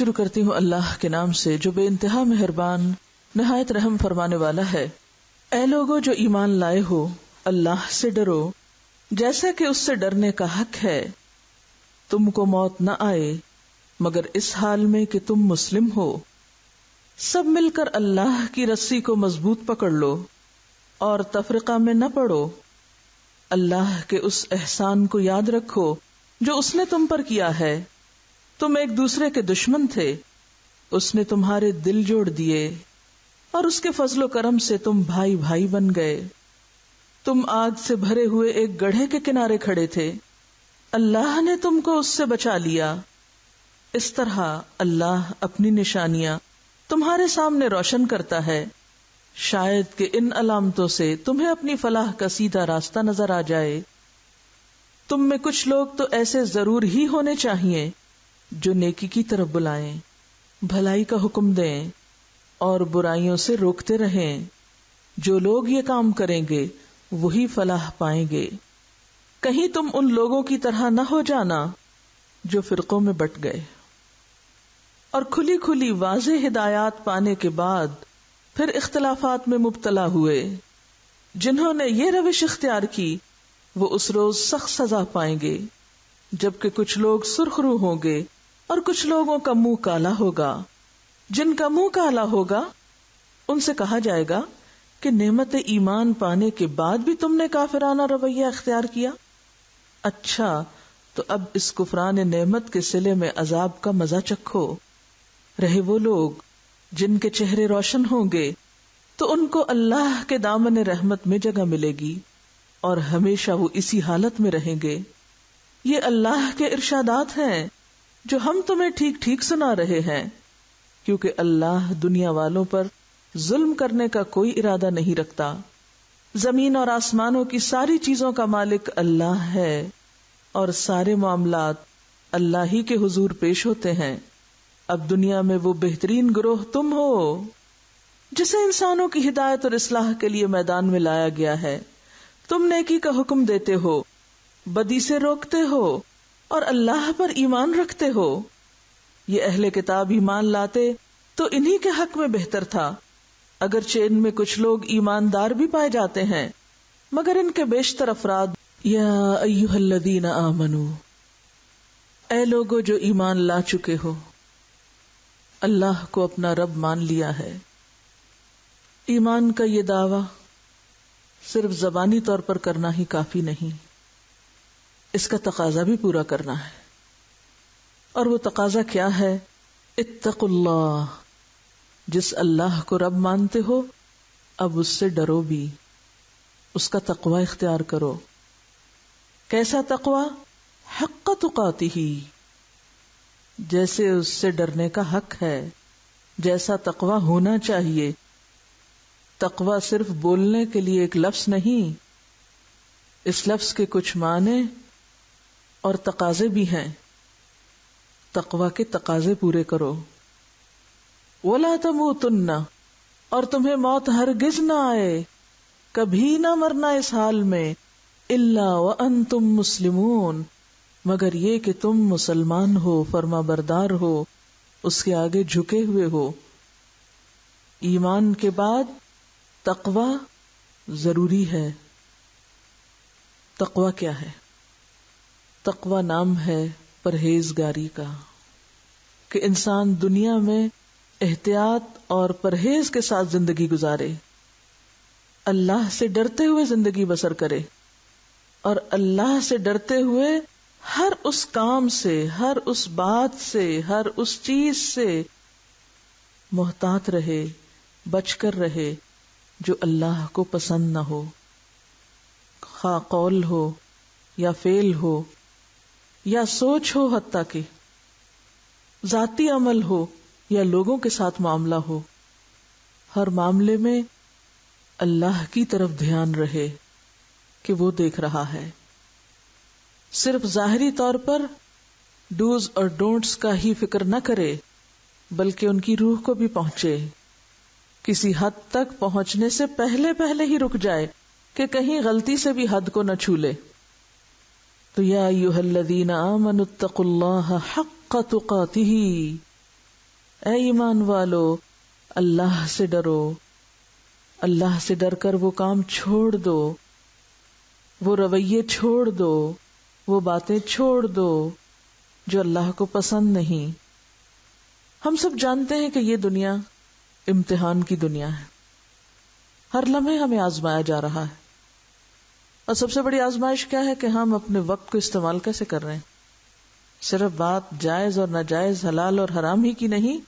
شروع کرتی ہوں اللہ کے نام سے جو بے انتہا مہربان نہایت رحم فرمانے والا ہے۔ اے لوگو جو ایمان لائے ہو، اللہ سے ڈرو جیسا کہ اس سے ڈرنے کا حق ہے۔ تم کو موت نہ آئے مگر اس حال میں کہ تم مسلم ہو۔ سب مل کر اللہ کی رسی کو مضبوط پکڑ لو اور تفرقہ میں نہ پڑو۔ اللہ کے اس احسان کو یاد رکھو جو اس نے تم پر کیا ہے۔ تم ایک دوسرے کے دشمن تھے، اس نے تمہارے دل جوڑ دیے اور اس کے فضل و کرم سے تم بھائی بھائی بن گئے۔ تم آگ سے بھرے ہوئے ایک گڑھے کے کنارے کھڑے تھے، اللہ نے تم کو اس سے بچا لیا۔ اس طرح اللہ اپنی نشانیاں تمہارے سامنے روشن کرتا ہے، شاید کہ ان علامتوں سے تمہیں اپنی فلاح کا سیدھا راستہ نظر آ جائے۔ تم میں کچھ لوگ تو ایسے ضرور ہی ہونے چاہیے جو نیکی کی طرف بلائیں، بھلائی کا حکم دیں اور برائیوں سے روکتے رہیں۔ جو لوگ یہ کام کریں گے وہی فلاح پائیں گے۔ کہیں تم ان لوگوں کی طرح نہ ہو جانا جو فرقوں میں بٹ گئے اور کھلی کھلی واضح ہدایات پانے کے بعد پھر اختلافات میں مبتلا ہوئے۔ جنہوں نے یہ روش اختیار کی وہ اس روز سخت سزا پائیں گے، جبکہ کچھ لوگ سرخ رو ہوں گے اور کچھ لوگوں کا منہ کالا ہوگا۔ جن کا منہ کالا ہوگا ان سے کہا جائے گا کہ نعمت ایمان پانے کے بعد بھی تم نے کافرانہ رویہ اختیار کیا۔ اچھا تو اب اس کفران نعمت کے صلے میں عذاب کا مزہ چکھو۔ رہے وہ لوگ جن کے چہرے روشن ہوں گے تو ان کو اللہ کے دامن رحمت میں جگہ ملے گی اور ہمیشہ وہ اسی حالت میں رہیں گے۔ یہ اللہ کے ارشادات ہیں جو ہم تمہیں ٹھیک ٹھیک سنا رہے ہیں، کیونکہ اللہ دنیا والوں پر ظلم کرنے کا کوئی ارادہ نہیں رکھتا۔ زمین اور آسمانوں کی ساری چیزوں کا مالک اللہ ہے اور سارے معاملات اللہ ہی کے حضور پیش ہوتے ہیں۔ اب دنیا میں وہ بہترین گروہ تم ہو جسے انسانوں کی ہدایت اور اصلاح کے لیے میدان میں لایا گیا ہے۔ تم نیکی کا حکم دیتے ہو، بدی سے روکتے ہو اور اللہ پر ایمان رکھتے ہو۔ یہ اہل کتاب ایمان لاتے تو انہی کے حق میں بہتر تھا، اگرچہ ان میں کچھ لوگ ایماندار بھی پائے جاتے ہیں، مگر ان کے بیشتر افراد یا ایھا الذین آمنوا، اے لوگو جو ایمان لا چکے ہو، اللہ کو اپنا رب مان لیا ہے۔ ایمان کا یہ دعویٰ صرف زبانی طور پر کرنا ہی کافی نہیں، اس کا تقاضا بھی پورا کرنا ہے۔ اور وہ تقاضا کیا ہے؟ اتقوا اللہ، جس اللہ کو رب مانتے ہو اب اس سے ڈرو بھی، اس کا تقوی اختیار کرو۔ کیسا تقوی؟ حق تقاتہ، جیسے اس سے ڈرنے کا حق ہے، جیسا تقوی ہونا چاہیے۔ تقوی صرف بولنے کے لیے ایک لفظ نہیں، اس لفظ کے کچھ معنی اور تقاضے بھی ہیں۔ تقوی کے تقاضے پورے کرو۔ وَلَا تَمُوتُنَّ، اور تمہیں موت ہرگز نہ آئے، کبھی نہ مرنا اس حال میں، إِلَّا وَأَنْتُمْ مُسْلِمُونَ، مگر یہ کہ تم مسلمان ہو، فرما بردار ہو، اس کے آگے جھکے ہوئے ہو۔ ایمان کے بعد تقوی ضروری ہے۔ تقوی کیا ہے؟ تقوی نام ہے پرہیزگاری کا، کہ انسان دنیا میں احتیاط اور پرہیز کے ساتھ زندگی گزارے، اللہ سے ڈرتے ہوئے زندگی بسر کرے، اور اللہ سے ڈرتے ہوئے ہر اس کام سے، ہر اس بات سے، ہر اس چیز سے محتاط رہے، بچ کر رہے جو اللہ کو پسند نہ ہو، خواہ قول ہو یا فعل ہو یا سوچ ہو، حتیٰ کہ ذاتی عمل ہو یا لوگوں کے ساتھ معاملہ ہو، ہر معاملے میں اللہ کی طرف دھیان رہے کہ وہ دیکھ رہا ہے۔ صرف ظاہری طور پر ڈوز اور ڈونٹس کا ہی فکر نہ کرے، بلکہ ان کی روح کو بھی پہنچے، کسی حد تک پہنچنے سے پہلے ہی رک جائے کہ کہیں غلطی سے بھی حد کو نہ چھو لے۔ تو یا ایھا الذین آمنوا اتقوا اللہ حق تقاتہ، اے ایمان والو اللہ سے ڈرو، اللہ سے ڈر کر وہ کام چھوڑ دو، وہ رویے چھوڑ دو، وہ باتیں چھوڑ دو جو اللہ کو پسند نہیں۔ ہم سب جانتے ہیں کہ یہ دنیا امتحان کی دنیا ہے، ہر لمحے ہمیں آزمایا جا رہا ہے، اور سب سے بڑی آزمائش کیا ہے کہ ہم اپنے وقت کو استعمال کیسے کر رہے ہیں۔ صرف بات جائز اور ناجائز، حلال اور حرام ہی کی نہیں،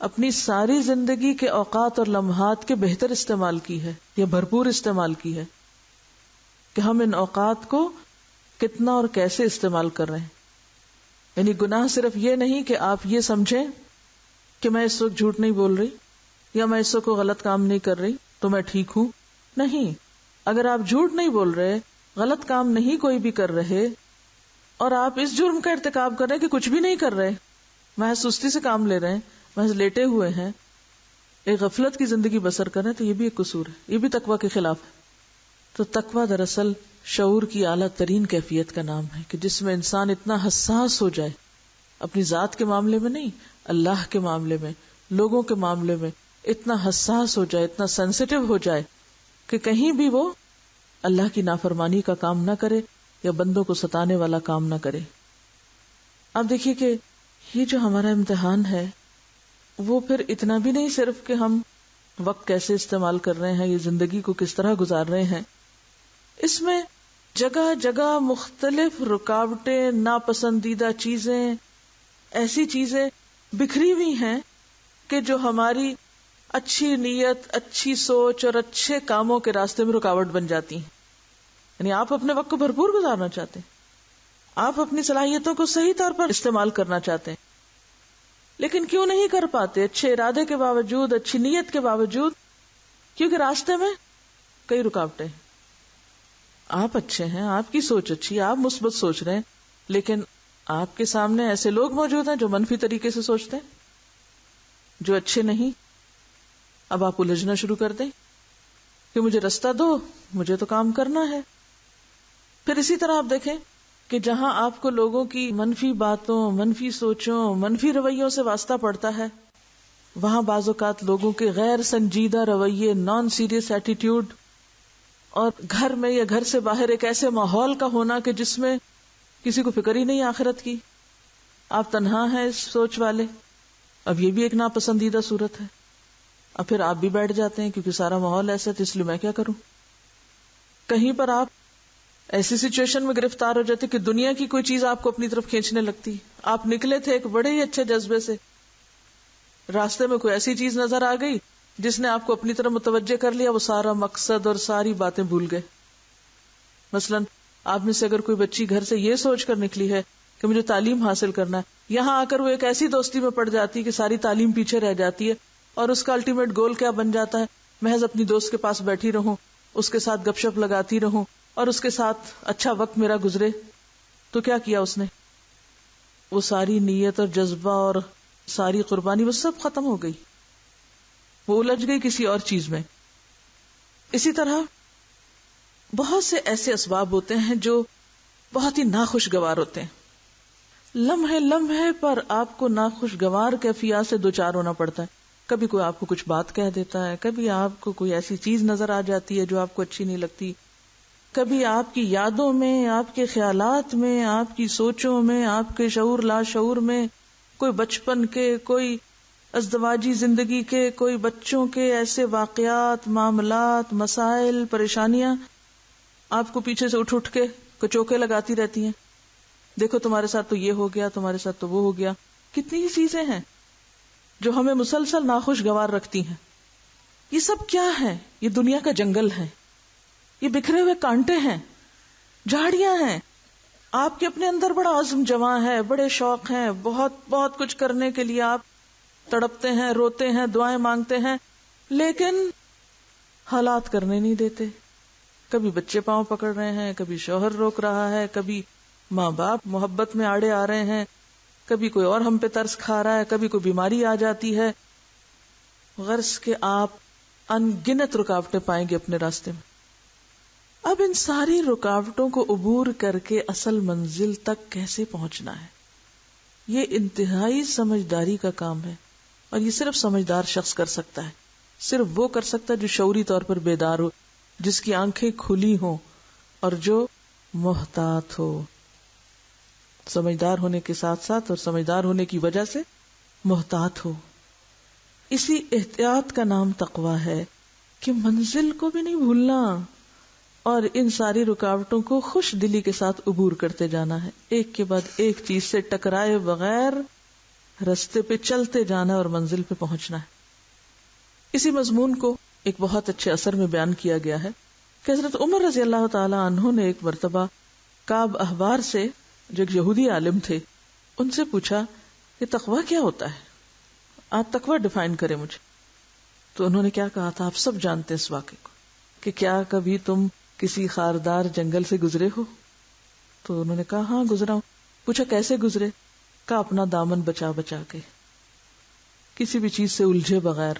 اپنی ساری زندگی کے اوقات اور لمحات کے بہتر استعمال کی ہے یا بھرپور استعمال کی ہے، کہ ہم ان اوقات کو کتنا اور کیسے استعمال کر رہے ہیں۔ یعنی گناہ صرف یہ نہیں کہ آپ یہ سمجھیں کہ میں اس وقت جھوٹ نہیں بول رہی یا میں اس وقت کوئی غلط کام نہیں کر رہی تو میں ٹھیک ہوں، نہیں۔ اگر آپ جھوٹ نہیں بول رہے، غلط کام نہیں کوئی بھی کر رہے، اور آپ اس جرم کا ارتکاب کر رہے ہیں کہ کچھ بھی نہیں کر رہے، محض سستی سے کام لے رہے ہیں، محض لیٹے ہوئے ہیں، ایک غفلت کی زندگی بسر کر رہے ہیں، تو یہ بھی ایک قصور ہے، یہ بھی تقویٰ کے خلاف ہے۔ تو تقویٰ دراصل شعور کی اعلیٰ ترین کیفیت کا نام ہے، کہ جس میں انسان اتنا حساس ہو جائے، اپنی ذات کے معاملے میں نہیں، اللہ کے معاملے میں، لوگوں کے معاملے میں اتنا حساس ہو جائے، اتنا سینسیٹیو ہو جائے کہ کہیں بھی وہ اللہ کی نافرمانی کا کام نہ کرے یا بندوں کو ستانے والا کام نہ کرے۔ اب دیکھیے کہ یہ جو ہمارا امتحان ہے وہ پھر اتنا بھی نہیں صرف کہ ہم وقت کیسے استعمال کر رہے ہیں، یہ زندگی کو کس طرح گزار رہے ہیں، اس میں جگہ جگہ مختلف رکاوٹیں، ناپسندیدہ چیزیں، ایسی چیزیں بکھری ہوئی ہیں کہ جو ہماری اچھی نیت، اچھی سوچ اور اچھے کاموں کے راستے میں رکاوٹ بن جاتی ہیں۔ یعنی آپ اپنے وقت کو بھرپور گزارنا چاہتے ہیں، آپ اپنی صلاحیتوں کو صحیح طور پر استعمال کرنا چاہتے ہیں، لیکن کیوں نہیں کر پاتے؟ اچھے ارادے کے باوجود، اچھی نیت کے باوجود، کیونکہ راستے میں کئی رکاوٹیں ہیں۔ آپ اچھے ہیں، آپ کی سوچ اچھی، آپ مثبت سوچ رہے ہیں، لیکن آپ کے سامنے ایسے لوگ موجود ہیں جو منفی طریقے سے سوچتے ہیں، جو اچھے نہیں۔ اب آپ الجھنا شروع کر دیں کہ مجھے راستہ دو، مجھے تو کام کرنا ہے۔ پھر اسی طرح آپ دیکھیں کہ جہاں آپ کو لوگوں کی منفی باتوں، منفی سوچوں، منفی رویوں سے واسطہ پڑتا ہے، وہاں بعض اوقات لوگوں کے غیر سنجیدہ رویے، نان سیریس ایٹیٹیوڈ، اور گھر میں یا گھر سے باہر ایک ایسے ماحول کا ہونا کہ جس میں کسی کو فکر ہی نہیں آخرت کی، آپ تنہا ہیں اس سوچ والے، اب یہ بھی ایک ناپسندیدہ صورت ہے۔ اب پھر آپ بھی بیٹھ جاتے ہیں کیونکہ سارا ماحول ایسا ہے، اس لیے میں کیا کروں۔ کہیں پر آپ ایسی سچویشن میں گرفتار ہو جاتے کہ دنیا کی کوئی چیز آپ کو اپنی طرف کھینچنے لگتی، آپ نکلے تھے ایک بڑے ہی اچھے جذبے سے، راستے میں کوئی ایسی چیز نظر آ گئی جس نے آپ کو اپنی طرف متوجہ کر لیا، وہ سارا مقصد اور ساری باتیں بھول گئے۔ مثلا آپ میں سے اگر کوئی بچی گھر سے یہ سوچ کر نکلی ہے کہ مجھے تعلیم حاصل کرنا ہے، یہاں آ کر وہ ایک ایسی دوستی میں پڑ جاتی کہ ساری تعلیم پیچھے رہ جاتی ہے، اور اس کا الٹیمیٹ گول کیا بن جاتا ہے؟ محض اپنی دوست کے پاس بیٹھی رہوں، اس کے ساتھ گپ شپ لگاتی رہوں اور اس کے ساتھ اچھا وقت میرا گزرے۔ تو کیا کیا اس نے؟ وہ ساری نیت اور جذبہ اور ساری قربانی وہ سب ختم ہو گئی، وہ الجھ گئی کسی اور چیز میں۔ اسی طرح بہت سے ایسے اسباب ہوتے ہیں جو بہت ہی ناخوشگوار ہوتے ہیں، لمحے لمحے پر آپ کو ناخوشگوار کیفیات سے دوچار ہونا پڑتا ہے۔ کبھی کوئی آپ کو کچھ بات کہہ دیتا ہے، کبھی آپ کو کوئی ایسی چیز نظر آ جاتی ہے جو آپ کو اچھی نہیں لگتی، کبھی آپ کی یادوں میں، آپ کے خیالات میں، آپ کی سوچوں میں، آپ کے شعور لا شعور میں کوئی بچپن کے، کوئی ازدواجی زندگی کے، کوئی بچوں کے ایسے واقعات، معاملات، مسائل، پریشانیاں آپ کو پیچھے سے اٹھ اٹھ کے کچوکے لگاتی رہتی ہیں۔ دیکھو تمہارے ساتھ تو یہ ہو گیا، تمہارے ساتھ تو وہ ہو گیا۔ کتنی ہی چیزیں ہیں جو ہمیں مسلسل ناخوشگوار رکھتی ہیں۔ یہ سب کیا ہے؟ یہ دنیا کا جنگل ہے، یہ بکھرے ہوئے کانٹے ہیں، جھاڑیاں ہیں۔ آپ کے اپنے اندر بڑا عزم جواں ہے، بڑے شوق ہیں، بہت بہت کچھ کرنے کے لیے آپ تڑپتے ہیں، روتے ہیں، دعائیں مانگتے ہیں، لیکن حالات کرنے نہیں دیتے۔ کبھی بچے پاؤں پکڑ رہے ہیں، کبھی شوہر روک رہا ہے، کبھی ماں باپ محبت میں آڑے آ رہے ہیں، کبھی کوئی اور ہم پہ ترس کھا رہا ہے، کبھی کوئی بیماری آ جاتی ہے۔ غرض کہ آپ ان گنت رکاوٹیں پائیں گے اپنے راستے میں۔ اب ان ساری رکاوٹوں کو عبور کر کے اصل منزل تک کیسے پہنچنا ہے، یہ انتہائی سمجھداری کا کام ہے۔ اور یہ صرف سمجھدار شخص کر سکتا ہے، صرف وہ کر سکتا ہے جو شعوری طور پر بیدار ہو، جس کی آنکھیں کھلی ہوں اور جو محتاط ہو، سمجھدار ہونے کے ساتھ ساتھ اور سمجھدار ہونے کی وجہ سے محتاط ہو۔ اسی احتیاط کا نام تقویٰ ہے کہ منزل کو بھی نہیں بھولنا اور ان ساری رکاوٹوں کو خوش دلی کے ساتھ عبور کرتے جانا ہے، ایک کے بعد ایک چیز سے ٹکرائے بغیر رستے پہ چلتے جانا اور منزل پہ پہنچنا ہے۔ اسی مضمون کو ایک بہت اچھے اثر میں بیان کیا گیا ہے کہ حضرت عمر رضی اللہ تعالی عنہ نے ایک مرتبہ کعب احبار سے، جو ایک یہودی عالم تھے، ان سے پوچھا کہ تقویٰ کیا ہوتا ہے، آپ تقویٰ ڈیفائن کریں مجھے۔ تو انہوں نے کیا کہا تھا، آپ سب جانتے ہیں اس واقعے کو، کہ کیا کبھی تم کسی خاردار جنگل سے گزرے ہو؟ تو انہوں نے کہا ہاں گزرا ہوں۔ پوچھا کیسے گزرے؟ کہا اپنا دامن بچا بچا کے، کسی بھی چیز سے الجھے بغیر۔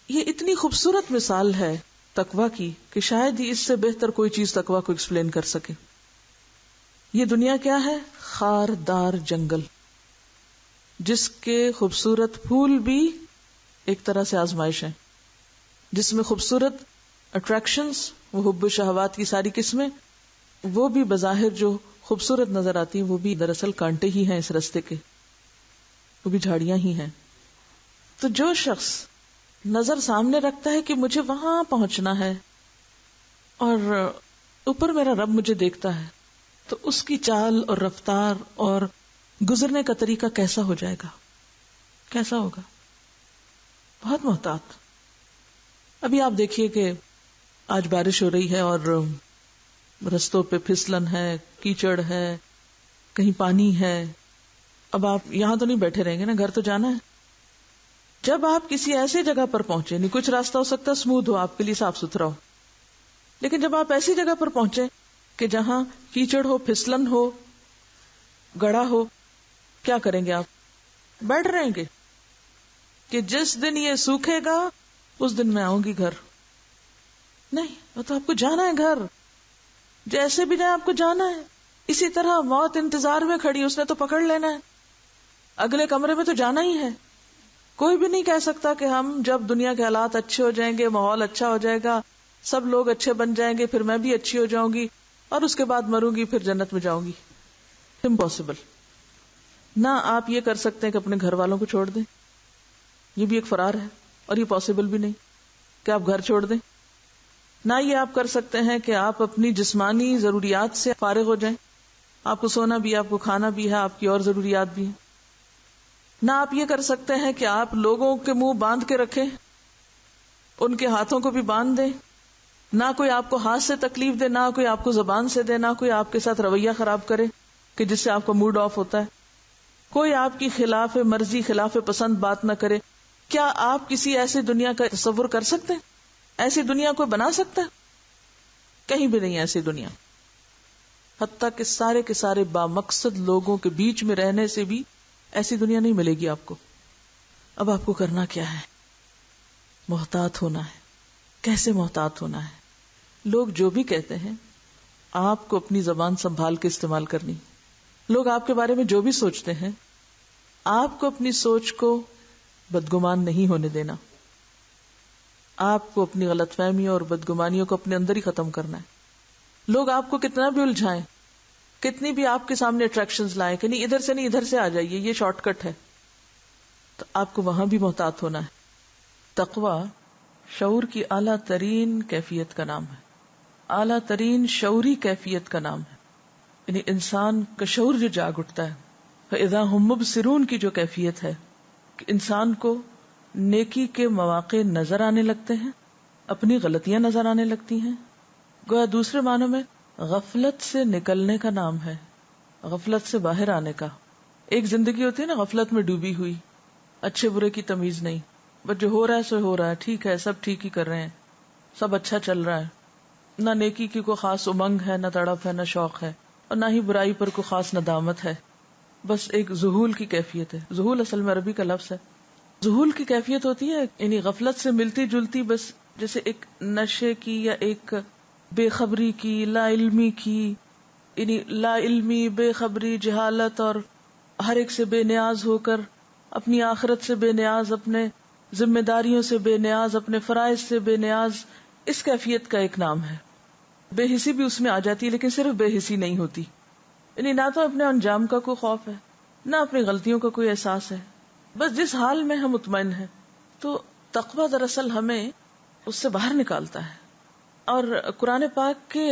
یہ اتنی خوبصورت مثال ہے تقویٰ کی کہ شاید ہی اس سے بہتر کوئی چیز تقویٰ کو ایکسپلین کر سکے۔ یہ دنیا کیا ہے؟ خاردار جنگل، جس کے خوبصورت پھول بھی ایک طرح سے آزمائش ہیں، جس میں خوبصورت اٹریکشنز، وہ حب و شہوات کی ساری قسمیں، وہ بھی بظاہر جو خوبصورت نظر آتی ہیں وہ بھی دراصل کانٹے ہی ہیں اس رستے کے، وہ بھی جھاڑیاں ہی ہیں۔ تو جو شخص نظر سامنے رکھتا ہے کہ مجھے وہاں پہنچنا ہے اور اوپر میرا رب مجھے دیکھتا ہے، تو اس کی چال اور رفتار اور گزرنے کا طریقہ کیسا ہو جائے گا، کیسا ہوگا؟ بہت محتاط۔ ابھی آپ دیکھیے کہ آج بارش ہو رہی ہے اور رستوں پہ پھسلن ہے، کیچڑ ہے، کہیں پانی ہے۔ اب آپ یہاں تو نہیں بیٹھے رہیں گے نا، گھر تو جانا ہے۔ جب آپ کسی ایسی جگہ پر پہنچے، نہیں کچھ راستہ ہو سکتا اسموتھ ہو، آپ کے لیے صاف ستھرا ہو، لیکن جب آپ ایسی جگہ پر پہنچے کہ جہاں کیچڑ ہو، پھسلن ہو، گڑھا ہو، کیا کریں گے آپ؟ بیٹھ رہیں گے کہ جس دن یہ سوکھے گا اس دن میں آؤں گی گھر؟ نہیں، وہ تو آپ کو جانا ہے گھر، جیسے بھی جائے آپ کو جانا ہے۔ اسی طرح موت انتظار میں کھڑی، اس نے تو پکڑ لینا ہے، اگلے کمرے میں تو جانا ہی ہے۔ کوئی بھی نہیں کہہ سکتا کہ ہم جب دنیا کے حالات اچھے ہو جائیں گے، ماحول اچھا ہو جائے گا، سب لوگ اچھے بن جائیں گے، پھر میں بھی اچھی ہو جاؤں گی اور اس کے بعد مروں گی، پھر جنت میں جاؤں گی۔ امپاسبل۔ نہ آپ یہ کر سکتے ہیں کہ اپنے گھر والوں کو چھوڑ دیں، یہ بھی ایک فرار ہے، اور یہ پاسبل بھی نہیں کہ آپ گھر چھوڑ دیں۔ نہ یہ آپ کر سکتے ہیں کہ آپ اپنی جسمانی ضروریات سے فارغ ہو جائیں، آپ کو سونا بھی ہے، آپ کو کھانا بھی ہے، آپ کی اور ضروریات بھی ہیں۔ نہ آپ یہ کر سکتے ہیں کہ آپ لوگوں کے منہ باندھ کے رکھیں، ان کے ہاتھوں کو بھی باندھ دیں، نہ کوئی آپ کو ہاتھ سے تکلیف دے، نہ کوئی آپ کو زبان سے دے، نہ کوئی آپ کے ساتھ رویہ خراب کرے کہ جس سے آپ کا موڈ آف ہوتا ہے، کوئی آپ کی خلاف مرضی، خلاف پسند بات نہ کرے۔ کیا آپ کسی ایسی دنیا کا تصور کر سکتے ہیں؟ ایسی دنیا کوئی بنا سکتا ہے؟ کہیں بھی نہیں ایسی دنیا۔ حتیٰ کہ سارے کے سارے بامقصد لوگوں کے بیچ میں رہنے سے بھی ایسی دنیا نہیں ملے گی آپ کو۔ اب آپ کو کرنا کیا ہے؟ محتاط ہونا ہے۔ کیسے محتاط ہونا ہے؟ لوگ جو بھی کہتے ہیں آپ کو اپنی زبان سنبھال کے استعمال کرنی۔ لوگ آپ کے بارے میں جو بھی سوچتے ہیں آپ کو اپنی سوچ کو بدگمان نہیں ہونے دینا۔ آپ کو اپنی غلط فہمیوں اور بدگمانیوں کو اپنے اندر ہی ختم کرنا ہے۔ لوگ آپ کو کتنا بھی الجھائیں، کتنی بھی آپ کے سامنے اٹریکشنز لائیں کہ نہیں ادھر سے نہیں ادھر سے آ جائیے، یہ شارٹ کٹ ہے، تو آپ کو وہاں بھی محتاط ہونا ہے۔ تقویٰ شعور کی اعلیٰ ترین کیفیت کا نام ہے، اعلیٰ ترین شعوری کیفیت کا نام ہے، یعنی انسان کا شعور جو جاگ اٹھتا ہے۔ فَإِذَا هُمْ مُبْصِرُونَ کی جو کیفیت ہے کہ انسان کو نیکی کے مواقع نظر آنے لگتے ہیں، اپنی غلطیاں نظر آنے لگتی ہیں، گویا دوسرے معنوں میں غفلت سے نکلنے کا نام ہے، غفلت سے باہر آنے کا۔ ایک زندگی ہوتی ہے نا غفلت میں ڈوبی ہوئی، اچھے برے کی تمیز نہیں، بس جو ہو رہا ہے سو ہو رہا ہے، ٹھیک ہے، سب ٹھیک ہی کر رہے ہیں، سب اچھا چل رہا ہے، نہ نیکی کی کوئی خاص امنگ ہے، نہ تڑپ ہے، نہ شوق ہے، اور نہ ہی برائی پر کوئی خاص ندامت ہے، بس ایک ذہول کی کیفیت ہے۔ ذہول اصل میں عربی کا لفظ ہے۔ ذہول کی کیفیت ہوتی ہے یعنی غفلت سے ملتی جلتی، بس جیسے ایک نشے کی یا ایک بے خبری کی، لا علمی کی، یعنی لا علمی، بے خبری، جہالت اور ہر ایک سے بے نیاز ہو کر اپنی آخرت سے بے نیاز، اپنے ذمہ داریوں سے بے نیاز، اپنے فرائض سے بے نیاز، اس کیفیت کا ایک نام ہے. بے حسی بھی اس میں آ جاتی ہے، لیکن صرف بے حسی نہیں ہوتی، یعنی نہ تو اپنے انجام کا کوئی خوف ہے، نہ اپنی غلطیوں کا کوئی احساس ہے، بس جس حال میں ہم مطمئن ہیں. تو تقویٰ دراصل ہمیں اس سے باہر نکالتا ہے. اور قرآن پاک کے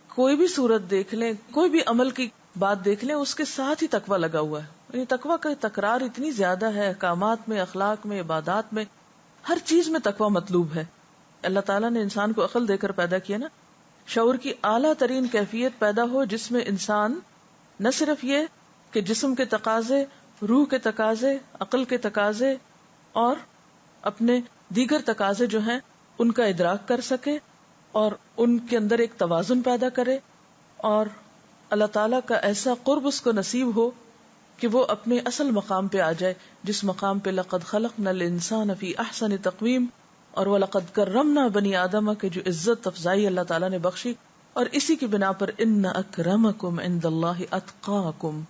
کوئی بھی صورت دیکھ لیں، کوئی بھی عمل کی بات دیکھ لیں، اس کے ساتھ ہی تقویٰ لگا ہوا ہے. یعنی تقویٰ کا تکرار اتنی زیادہ ہے، احکامات میں، اخلاق میں، عبادات میں، ہر چیز میں تقویٰ مطلوب ہے. اللہ تعالیٰ نے انسان کو عقل دے کر پیدا کیا نا، شعور کی اعلیٰ ترین کیفیت پیدا ہو جس میں انسان نہ صرف یہ کہ جسم کے تقاضے، روح کے تقاضے، عقل کے تقاضے اور اپنے دیگر تقاضے جو ہیں ان کا ادراک کر سکے اور ان کے اندر ایک توازن پیدا کرے، اور اللہ تعالیٰ کا ایسا قرب اس کو نصیب ہو کہ وہ اپنے اصل مقام پہ آ جائے، جس مقام پہ لقد خلقنا الانسان فی احسن تقویم اور وَلَقَدْ كَرَّمْنَا بنی آدم کے جو عزت افزائی اللہ تعالیٰ نے بخشی، اور اسی کی بنا پر ان اکرمکم عند اللہ اتقاکم،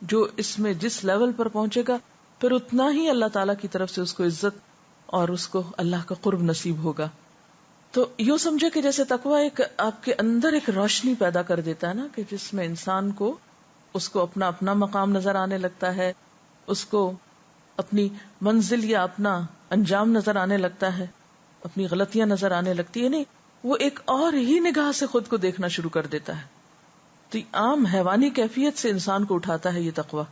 جو اس میں جس لیول پر پہنچے گا پھر اتنا ہی اللہ تعالیٰ کی طرف سے اس کو عزت اور اس کو اللہ کا قرب نصیب ہوگا. تو یوں سمجھے کہ جیسے تقویٰ ایک آپ کے اندر ایک روشنی پیدا کر دیتا ہے نا، کہ جس میں انسان کو اس کو اپنا اپنا مقام نظر آنے لگتا ہے، اس کو اپنی منزل یا اپنا انجام نظر آنے لگتا ہے، اپنی غلطیاں نظر آنے لگتی ہے، نہیں وہ ایک اور ہی نگاہ سے خود کو دیکھنا شروع کر دیتا ہے. تو عام حیوانی کیفیت سے انسان کو اٹھاتا ہے یہ تقویٰ.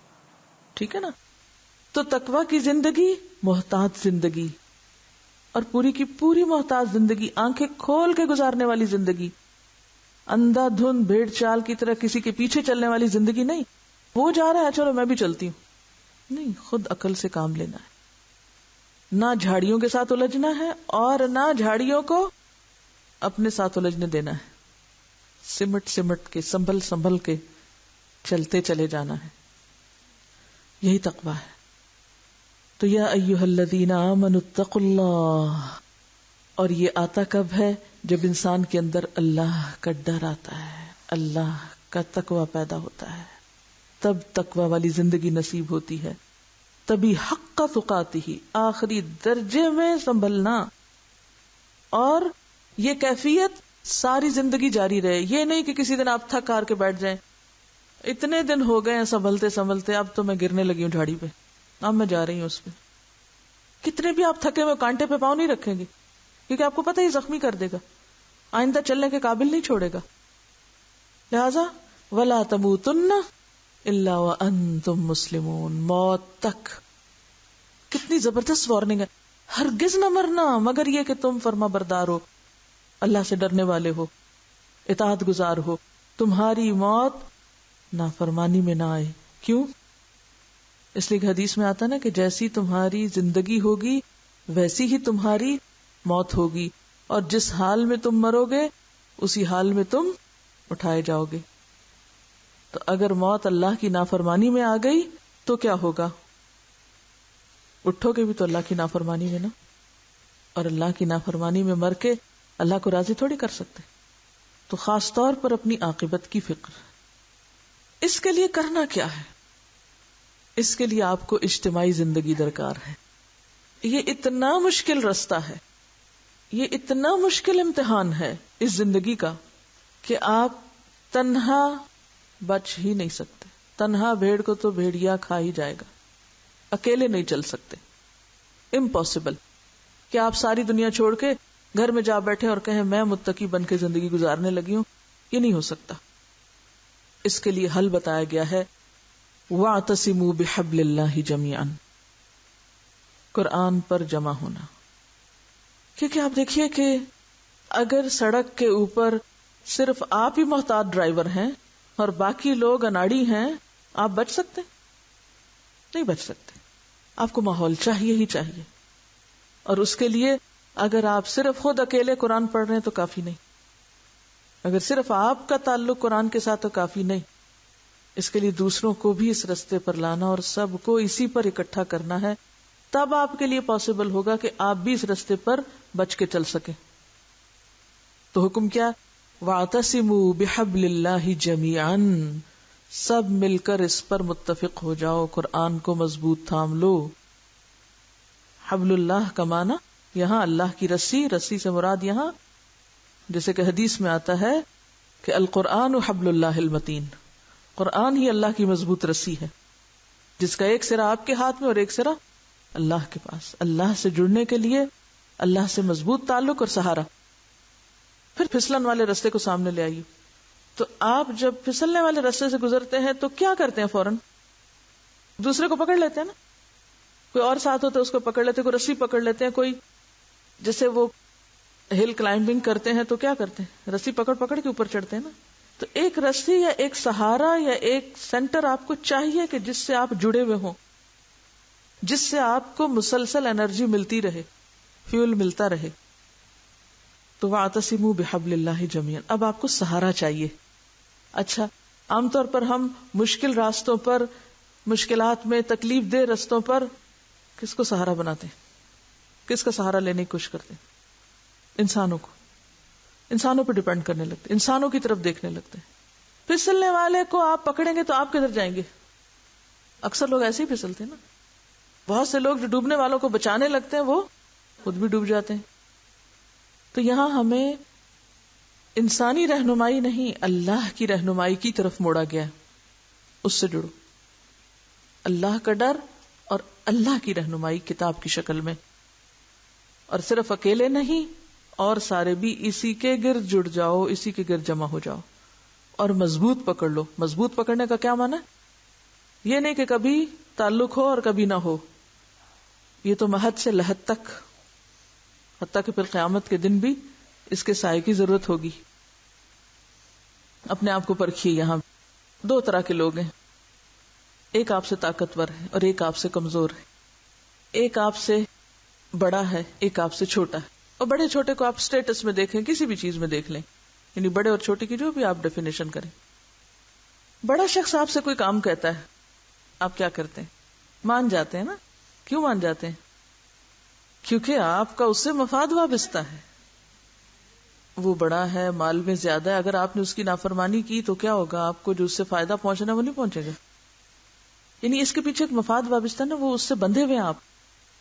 ٹھیک ہے نا؟ تو تقویٰ کی زندگی محتاط زندگی، اور پوری کی پوری محتاط زندگی، آنکھیں کھول کے گزارنے والی زندگی، اندھا دھند بھیڑ چال کی طرح کسی کے پیچھے چلنے والی زندگی نہیں. وہ جا رہا ہے چلو میں بھی چلتی ہوں، نہیں، خود عقل سے کام لینا ہے. نہ جھاڑیوں کے ساتھ الجھنا ہے اور نہ جھاڑیوں کو اپنے ساتھ الجھنے دینا ہے. سمٹ سمٹ کے، سنبھل سنبھل کے چلتے چلے جانا ہے. یہی تقویٰ ہے. تو یا ایھا الذین آمنوا اتقوا اللہ، اور یہ آتا کب ہے؟ جب انسان کے اندر اللہ کا ڈر آتا ہے، اللہ کا تقویٰ پیدا ہوتا ہے، تب تقویٰ والی زندگی نصیب ہوتی ہے. تبھی حق تقاتہ، آخری درجے میں سنبھلنا، اور یہ کیفیت ساری زندگی جاری رہے. یہ نہیں کہ کسی دن آپ تھک ہار کے بیٹھ جائیں، اتنے دن ہو گئے ہیں سنبھلتے سنبھلتے، اب تو میں گرنے لگی ہوں جھاڑی پہ، اب میں جا رہی ہوں اس پہ. کتنے بھی آپ تھکے ہوئے کانٹے پہ پاؤں نہیں رکھیں گے، کیونکہ آپ کو پتہ ہی زخمی کر دے گا، آئندہ چلنے کے قابل نہیں چھوڑے گا. لہذا وَلَا تَمُوتُنَّ إِلَّا وَأَنْتُمْ مُسْلِمُونَ، موت تک. کتنی زبردست وارننگ ہے. ہرگز نہ مرنا مگر یہ کہ تم فرما بردار ہو، اللہ سے ڈرنے والے ہو، اطاعت گزار ہو، تمہاری موت نافرمانی میں نہ آئے. کیوں؟ اس لیے کہ حدیث میں آتا نا کہ جیسی تمہاری زندگی ہوگی ویسی ہی تمہاری موت ہوگی، اور جس حال میں تم مرو گے اسی حال میں تم اٹھائے جاؤ گے. تو اگر موت اللہ کی نافرمانی میں آ گئی تو کیا ہوگا؟ اٹھو گے بھی تو اللہ کی نافرمانی میں نا، اور اللہ کی نافرمانی میں مر کے اللہ کو راضی تھوڑی کر سکتے. تو خاص طور پر اپنی عاقبت کی فکر. اس کے لیے کرنا کیا ہے؟ اس کے لیے آپ کو اجتماعی زندگی درکار ہے. یہ اتنا مشکل رستہ ہے، یہ اتنا مشکل امتحان ہے اس زندگی کا کہ آپ تنہا بچ ہی نہیں سکتے. تنہا بھیڑ کو تو بھیڑیا کھا ہی جائے گا، اکیلے نہیں چل سکتے. امپاسبل کہ آپ ساری دنیا چھوڑ کے گھر میں جا بیٹھے اور کہیں میں متقی بن کے زندگی گزارنے لگی ہوں، یہ نہیں ہو سکتا. اس کے لیے حل بتایا گیا ہے، وَاعْتَصِمُوا بِحَبْلِ اللَّهِ جَمِيعًا، قرآن پر جمع ہونا. کیونکہ آپ دیکھیے کہ اگر سڑک کے اوپر صرف آپ ہی محتاط ڈرائیور ہیں اور باقی لوگ اناڑی ہیں، آپ بچ سکتے؟ نہیں بچ سکتے. آپ کو ماحول چاہیے ہی چاہیے. اور اس کے لیے اگر آپ صرف خود اکیلے قرآن پڑھ رہے ہیں تو کافی نہیں، اگر صرف آپ کا تعلق قرآن کے ساتھ تو کافی نہیں. اس کے لیے دوسروں کو بھی اس رستے پر لانا اور سب کو اسی پر اکٹھا کرنا ہے، تب آپ کے لیے پاسبل ہوگا کہ آپ بھی اس رستے پر بچ کے چل سکیں. تو حکم کیا؟ وَاعْتَصِمُوا بِحَبْلِ اللَّهِ جَمِيعًا، سب مل کر اس پر متفق ہو جاؤ، قرآن کو مضبوط تھام لو. حبل اللہ کا معنی یہاں اللہ کی رسی، رسی سے مراد یہاں جیسے کہ حدیث میں آتا ہے کہ القرآن حبل اللہ المتین، قرآن ہی اللہ کی مضبوط رسی ہے جس کا ایک سرا آپ کے ہاتھ میں اور ایک سرا اللہ کے پاس. اللہ سے جڑنے کے لیے اللہ سے مضبوط تعلق اور سہارا. پھر پھسلن والے رستے کو سامنے لے آئیے. تو آپ جب پھسلنے والے رستے سے گزرتے ہیں تو کیا کرتے ہیں؟ فوراً دوسرے کو پکڑ لیتے ہیں نا. کوئی اور ساتھ ہوتا ہے اس کو پکڑ لیتے ہیں، کوئی رسی پکڑ لیتے ہیں، کوئی جیسے وہ ہل کلائمبنگ کرتے ہیں تو کیا کرتے ہیں؟ رسی پکڑ پکڑ کے اوپر چڑھتے ہیں نا. تو ایک رسی یا ایک سہارا یا ایک سینٹر آپ کو چاہیے کہ جس سے آپ جڑے ہوئے ہوں، جس سے آپ کو مسلسل انرجی ملتی رہے، فیول ملتا رہے. تو وَاعْتَصِمُوا بِحَبْلِ اللَّهِ جَمِيعًا. اب آپ کو سہارا چاہیے. اچھا، عام طور پر ہم مشکل راستوں پر، مشکلات میں، تکلیف دہ رستوں پر کس کو سہارا بناتے ہیں؟ کس کا سہارا لینے کی کوشش کرتے ہیں؟ انسانوں کو. انسانوں پہ ڈیپینڈ کرنے لگتے ہیں، انسانوں کی طرف دیکھنے لگتے ہیں. پھسلنے والے کو آپ پکڑیں گے تو آپ کدھر جائیں گے؟ اکثر لوگ ایسے ہی پھسلتے ہیں نا. بہت سے لوگ جو ڈوبنے والوں کو بچانے لگتے ہیں وہ خود بھی ڈوب جاتے ہیں. تو یہاں ہمیں انسانی رہنمائی نہیں، اللہ کی رہنمائی کی طرف موڑا گیا ہے. اس سے جڑو. اللہ کا ڈر اور اللہ کی رہنمائی کتاب کی شکل میں. اور صرف اکیلے نہیں، اور سارے بھی اسی کے گرد جڑ جاؤ، اسی کے گرد جمع ہو جاؤ اور مضبوط پکڑ لو. مضبوط پکڑنے کا کیا معنی ہے؟ یہ نہیں کہ کبھی تعلق ہو اور کبھی نہ ہو. یہ تو محد سے لحد تک، حتیٰ کہ پھر قیامت کے دن بھی اس کے سائے کی ضرورت ہوگی. اپنے آپ کو پرکھیے. یہاں دو طرح کے لوگ ہیں، ایک آپ سے طاقتور ہے اور ایک آپ سے کمزور ہے. ایک آپ سے بڑا ہے، ایک آپ سے چھوٹا ہے. اور بڑے چھوٹے کو آپ سٹیٹس میں دیکھیں، کسی بھی چیز میں دیکھ لیں، یعنی بڑے اور چھوٹے کی جو بھی آپ ڈیفینیشن کریں. بڑا شخص آپ سے کوئی کام کہتا ہے، آپ کیا کرتے ہیں؟ مان جاتے ہیں نا. کیوں مان جاتے ہیں؟ کیونکہ آپ کا اس سے مفاد وابستہ ہے. وہ بڑا ہے، مال میں زیادہ ہے، اگر آپ نے اس کی نافرمانی کی تو کیا ہوگا؟ آپ کو جو اس سے فائدہ پہنچنا وہ نہیں پہنچے گا. یعنی اس کے پیچھے ایک مفاد وابستہ نا، وہ اس سے بندھے ہوئے ہیں آپ.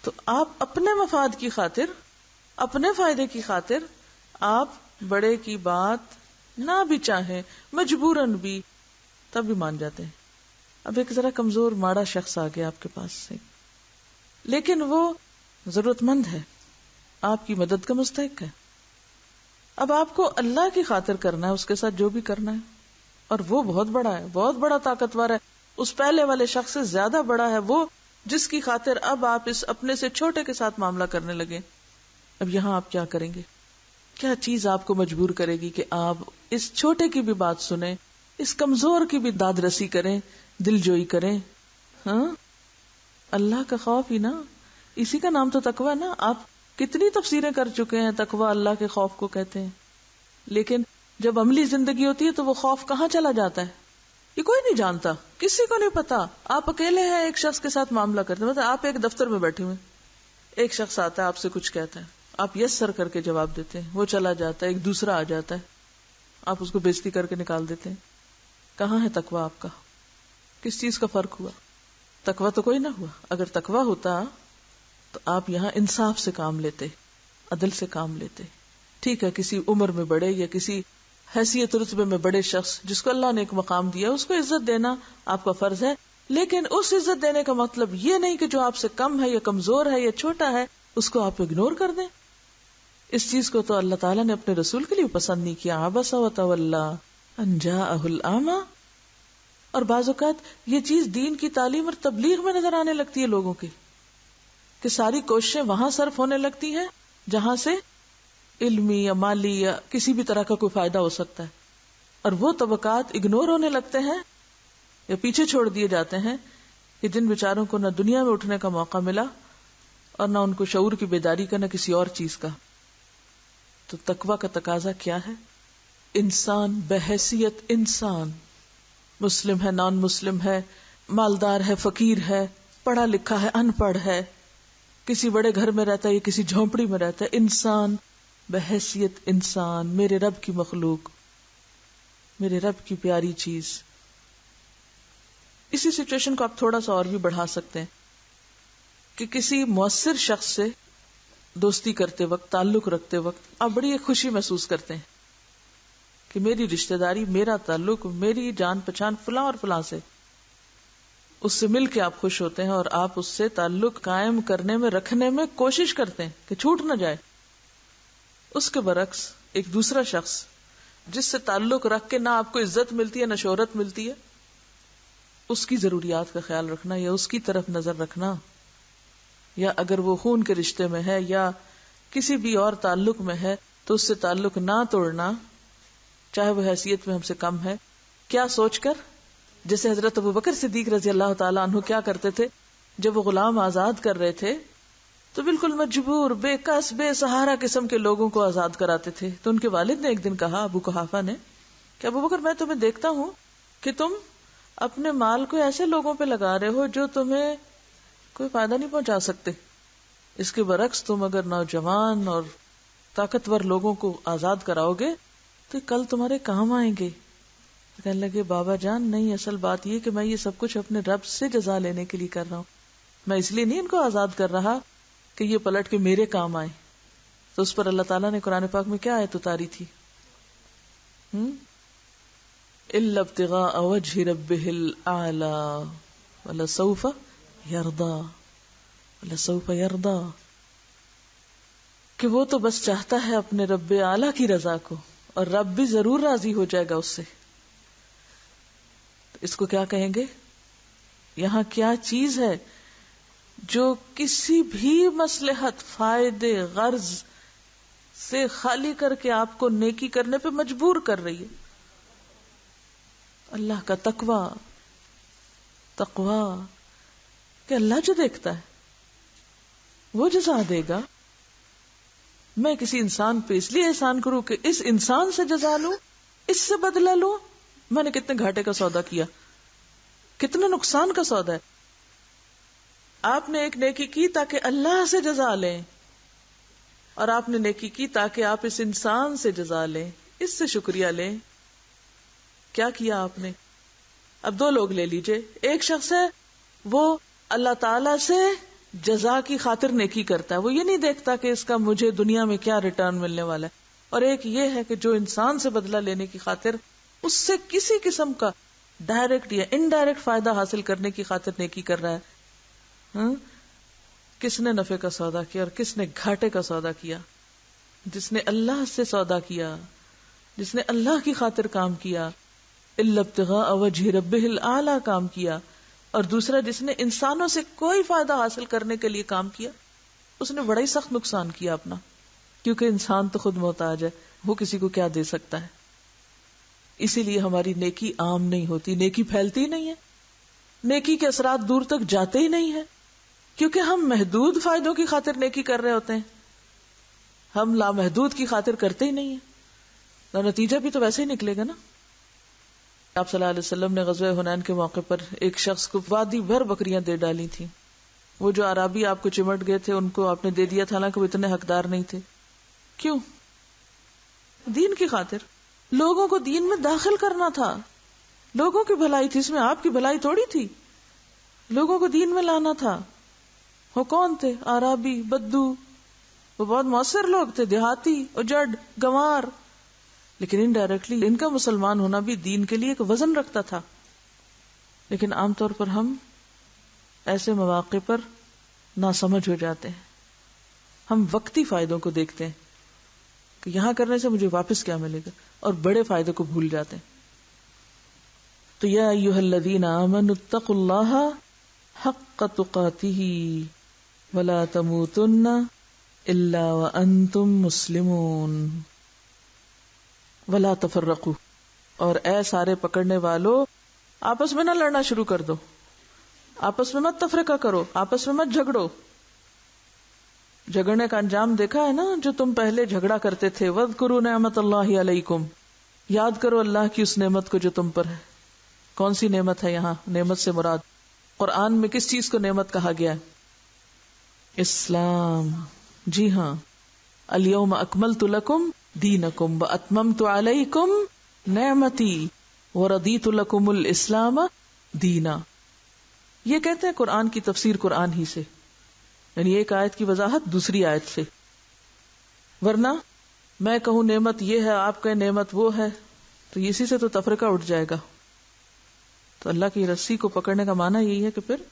تو آپ اپنے مفاد کی خاطر، اپنے فائدے کی خاطر آپ بڑے کی بات نہ بھی چاہیں، مجبوراً بھی، تب بھی مان جاتے ہیں. اب ایک ذرا کمزور ماڑا شخص آ گیا آپ کے پاس سے، لیکن وہ ضرورت مند ہے، آپ کی مدد کا مستحق ہے. اب آپ کو اللہ کی خاطر کرنا ہے، اس کے ساتھ جو بھی کرنا ہے. اور وہ بہت بڑا ہے، بہت بڑا طاقتور ہے، اس پہلے والے شخص سے زیادہ بڑا ہے وہ، جس کی خاطر اب آپ اس اپنے سے چھوٹے کے ساتھ معاملہ کرنے لگے. اب یہاں آپ کیا کریں گے؟ کیا چیز آپ کو مجبور کرے گی کہ آپ اس چھوٹے کی بھی بات سنیں، اس کمزور کی بھی داد رسی کریں، دل جوئی کریں؟ ہاں، اللہ کا خوف ہی نا. اسی کا نام تو تقویٰ نا. آپ کتنی تفسیریں کر چکے ہیں، تقویٰ اللہ کے خوف کو کہتے ہیں. لیکن جب عملی زندگی ہوتی ہے تو وہ خوف کہاں چلا جاتا ہے؟ یہ کوئی نہیں جانتا، کسی کو نہیں پتا. آپ اکیلے ہیں، ایک شخص کے ساتھ معاملہ کرتے ہیں. مطلب آپ ایک دفتر میں بیٹھے ہوئے، ایک شخص آتا ہے، آپ سے کچھ کہتا ہے، آپ یس سر کر کے جواب دیتے ہیں، وہ چلا جاتا ہے، ایک دوسرا آ جاتا ہے، آپ اس کو بےزتی کر کے نکال دیتے ہیں. کہاں ہے تقویٰ آپ کا؟ کس چیز کا فرق ہوا؟ تقویٰ تو کوئی نہ ہوا. اگر تقویٰ ہوتا تو آپ یہاں انصاف سے کام لیتے، عدل سے کام لیتے. ٹھیک ہے، کسی عمر میں بڑے یا کسی حیثیت رتبے میں بڑے شخص جس کو اللہ نے ایک مقام دیا، اس کو عزت دینا آپ کا فرض ہے. لیکن اس عزت دینے کا مطلب یہ نہیں کہ جو آپ سے کم ہے یا کمزور ہے یا چھوٹا ہے اس کو آپ اگنور کر دیں. اس چیز کو تو اللہ تعالیٰ نے اپنے رسول کے لیے پسند نہیں کیا. عبس وتولی ان جاءہ الاعمی. اور بعض اوقات یہ چیز دین کی تعلیم اور تبلیغ میں نظر آنے لگتی ہے لوگوں کی، کہ ساری کوششیں وہاں صرف ہونے لگتی ہیں جہاں سے علمی یا مالی یا کسی بھی طرح کا کوئی فائدہ ہو سکتا ہے، اور وہ طبقات اگنور ہونے لگتے ہیں یا پیچھے چھوڑ دیے جاتے ہیں کہ جن بیچاروں کو نہ دنیا میں اٹھنے کا موقع ملا اور نہ ان کو شعور کی بیداری کا، نہ کسی اور چیز کا. تو تقویٰ کا تقاضا کیا ہے؟ انسان بحیثیت انسان، مسلم ہے، نان مسلم ہے، مالدار ہے، فقیر ہے، پڑھا لکھا ہے، ان پڑھ ہے، کسی بڑے گھر میں رہتا ہے یا کسی جھونپڑی میں رہتا ہے، انسان بحیثیت انسان، میرے رب کی مخلوق، میرے رب کی پیاری چیز. اسی سچویشن کو آپ تھوڑا سا اور بھی بڑھا سکتے ہیں کہ کسی مؤثر شخص سے دوستی کرتے وقت، تعلق رکھتے وقت آپ بڑی ایک خوشی محسوس کرتے ہیں کہ میری رشتہ داری، میرا تعلق، میری جان پہچان فلاں اور فلاں سے، اس سے مل کے آپ خوش ہوتے ہیں اور آپ اس سے تعلق قائم کرنے میں، رکھنے میں کوشش کرتے ہیں کہ چھوٹ نہ جائے. اس کے برعکس ایک دوسرا شخص جس سے تعلق رکھ کے نہ آپ کو عزت ملتی ہے نہ شہرت ملتی ہے، اس کی ضروریات کا خیال رکھنا یا اس کی طرف نظر رکھنا، یا اگر وہ خون کے رشتے میں ہے یا کسی بھی اور تعلق میں ہے تو اس سے تعلق نہ توڑنا، چاہے وہ حیثیت میں ہم سے کم ہے. کیا سوچ کر؟ جیسے حضرت ابوبکر صدیق رضی اللہ تعالیٰ عنہ کیا کرتے تھے، جب وہ غلام آزاد کر رہے تھے تو بالکل مجبور، بے کس، بے سہارا قسم کے لوگوں کو آزاد کراتے تھے. تو ان کے والد نے ایک دن کہا، ابو قحافہ نے، کہ ابوبکر میں تمہیں دیکھتا ہوں کہ تم اپنے مال کو ایسے لوگوں پہ لگا رہے ہو جو تمہیں کوئی فائدہ نہیں پہنچا سکتے. اس کے برعکس تم اگر نوجوان اور طاقتور لوگوں کو آزاد کراؤ گے تو کل تمہارے کام آئیں گے. کہنے لگے، بابا جان نہیں، اصل بات یہ کہ میں یہ سب کچھ اپنے رب سے جزا لینے کے لیے کر رہا ہوں، میں اس لیے نہیں ان کو آزاد کر رہا کہ یہ پلٹ کے میرے کام آئے. تو اس پر اللہ تعالیٰ نے قرآن پاک میں کیا آیت اتاری تھی؟ الا ابتغاء وجه ربه الاعلى ولسوف يرضى، ولسوف يرضى، کہ وہ تو بس چاہتا ہے اپنے رب اعلیٰ کی رضا کو اور رب بھی ضرور راضی ہو جائے گا اس سے. اس کو کیا کہیں گے؟ یہاں کیا چیز ہے جو کسی بھی مصلحت، فائدے، غرض سے خالی کر کے آپ کو نیکی کرنے پہ مجبور کر رہی ہے؟ اللہ کا تقویٰ کہ اللہ جو دیکھتا ہے وہ جزا دے گا. میں کسی انسان پہ اس لیے احسان کروں کہ اس انسان سے جزا لوں، اس سے بدلہ لوں؟ میں نے کتنے گھاٹے کا سودا کیا، کتنے نقصان کا سودا ہے. آپ نے ایک نیکی کی تاکہ اللہ سے جزا لیں، اور آپ نے نیکی کی تاکہ آپ اس انسان سے جزا لیں، اس سے شکریہ لیں. کیا کیا آپ نے؟ اب دو لوگ لے لیجئے، ایک شخص ہے وہ اللہ تعالی سے جزا کی خاطر نیکی کرتا ہے، وہ یہ نہیں دیکھتا کہ اس کا مجھے دنیا میں کیا ریٹرن ملنے والا ہے. اور ایک یہ ہے کہ جو انسان سے بدلہ لینے کی خاطر اس سے کسی قسم کا ڈائریکٹ یا انڈائریکٹ فائدہ حاصل کرنے کی خاطر نیکی کر رہا ہے. کس نے نفع کا سودا کیا اور کس نے گھاٹے کا سودا کیا؟ جس نے اللہ سے سودا کیا، جس نے اللہ کی خاطر کام کیا، الا ابتغاء وجہ ربہ الاعلی کام کیا، اور دوسرا جس نے انسانوں سے کوئی فائدہ حاصل کرنے کے لیے کام کیا، اس نے بڑا ہی سخت نقصان کیا اپنا، کیونکہ انسان تو خود محتاج ہے، وہ کسی کو کیا دے سکتا ہے. اسی لیے ہماری نیکی عام نہیں ہوتی، نیکی پھیلتی نہیں ہے، نیکی کے اثرات دور تک جاتے ہی نہیں ہے، کیونکہ ہم محدود فائدوں کی خاطر نیکی کر رہے ہوتے ہیں، ہم لامحدود کی خاطر کرتے ہی نہیں ہیں. نتیجہ بھی تو ویسے ہی نکلے گا نا. آپ صلی اللہ علیہ وسلم نے غزوہ حنین کے موقع پر ایک شخص کو وادی بھر بکریاں دے ڈالی تھیں. وہ جو عرابی آپ کو چمٹ گئے تھے ان کو آپ نے دے دیا تھا، حالانکہ وہ اتنے حقدار نہیں تھے. کیوں؟ دین کی خاطر. لوگوں کو دین میں داخل کرنا تھا، لوگوں کی بھلائی تھی، اس میں آپ کی بھلائی تھوڑی تھی. لوگوں کو دین میں لانا تھا. وہ کون تھے؟ عرابی، بدو، وہ بہت مؤثر لوگ تھے، دیہاتی، اجڑ، گنوار، لیکن انڈائریکٹلی ان کا مسلمان ہونا بھی دین کے لیے ایک وزن رکھتا تھا. لیکن عام طور پر ہم ایسے مواقع پر ناسمجھ ہو جاتے ہیں. ہم وقتی فائدوں کو دیکھتے ہیں کہ یہاں کرنے سے مجھے واپس کیا ملے گا، اور بڑے فائدے کو بھول جاتے ہیں. تو یا ایھا الذین آمنوا اتقوا اللہ حق تقاتہ ولا تموتن الا وانتم مسلمون ولا تفرقوا، اور اے سارے پکڑنے والو آپس میں نہ لڑنا شروع کر دو، آپس میں مت تفرقہ کرو، آپس میں مت جھگڑو. جھگڑنے کا انجام دیکھا ہے نا، جو تم پہلے جھگڑا کرتے تھے. وَاذْكُرُوا نِعْمَتَ اللَّهِ عَلَيْكُمْ، یاد کرو اللہ کی اس نعمت کو جو تم پر ہے. کون سی نعمت ہے یہاں؟ نعمت سے مراد قرآن میں کس چیز کو نعمت کہا گیا ہے؟ اسلام. جی ہاں، اليوم اکملت لکم دینکم واتممت علیکم نعمتی ورضیت لکم الاسلام دینا. یہ کہتے ہیں قرآن کی تفسیر قرآن ہی سے، یعنی ایک آیت کی وضاحت دوسری آیت سے، ورنہ میں کہوں نعمت یہ ہے، آپ کہیں نعمت وہ ہے، تو اسی سے تو تفرقہ اٹھ جائے گا. تو اللہ کی رسی کو پکڑنے کا معنی یہی ہے کہ پھر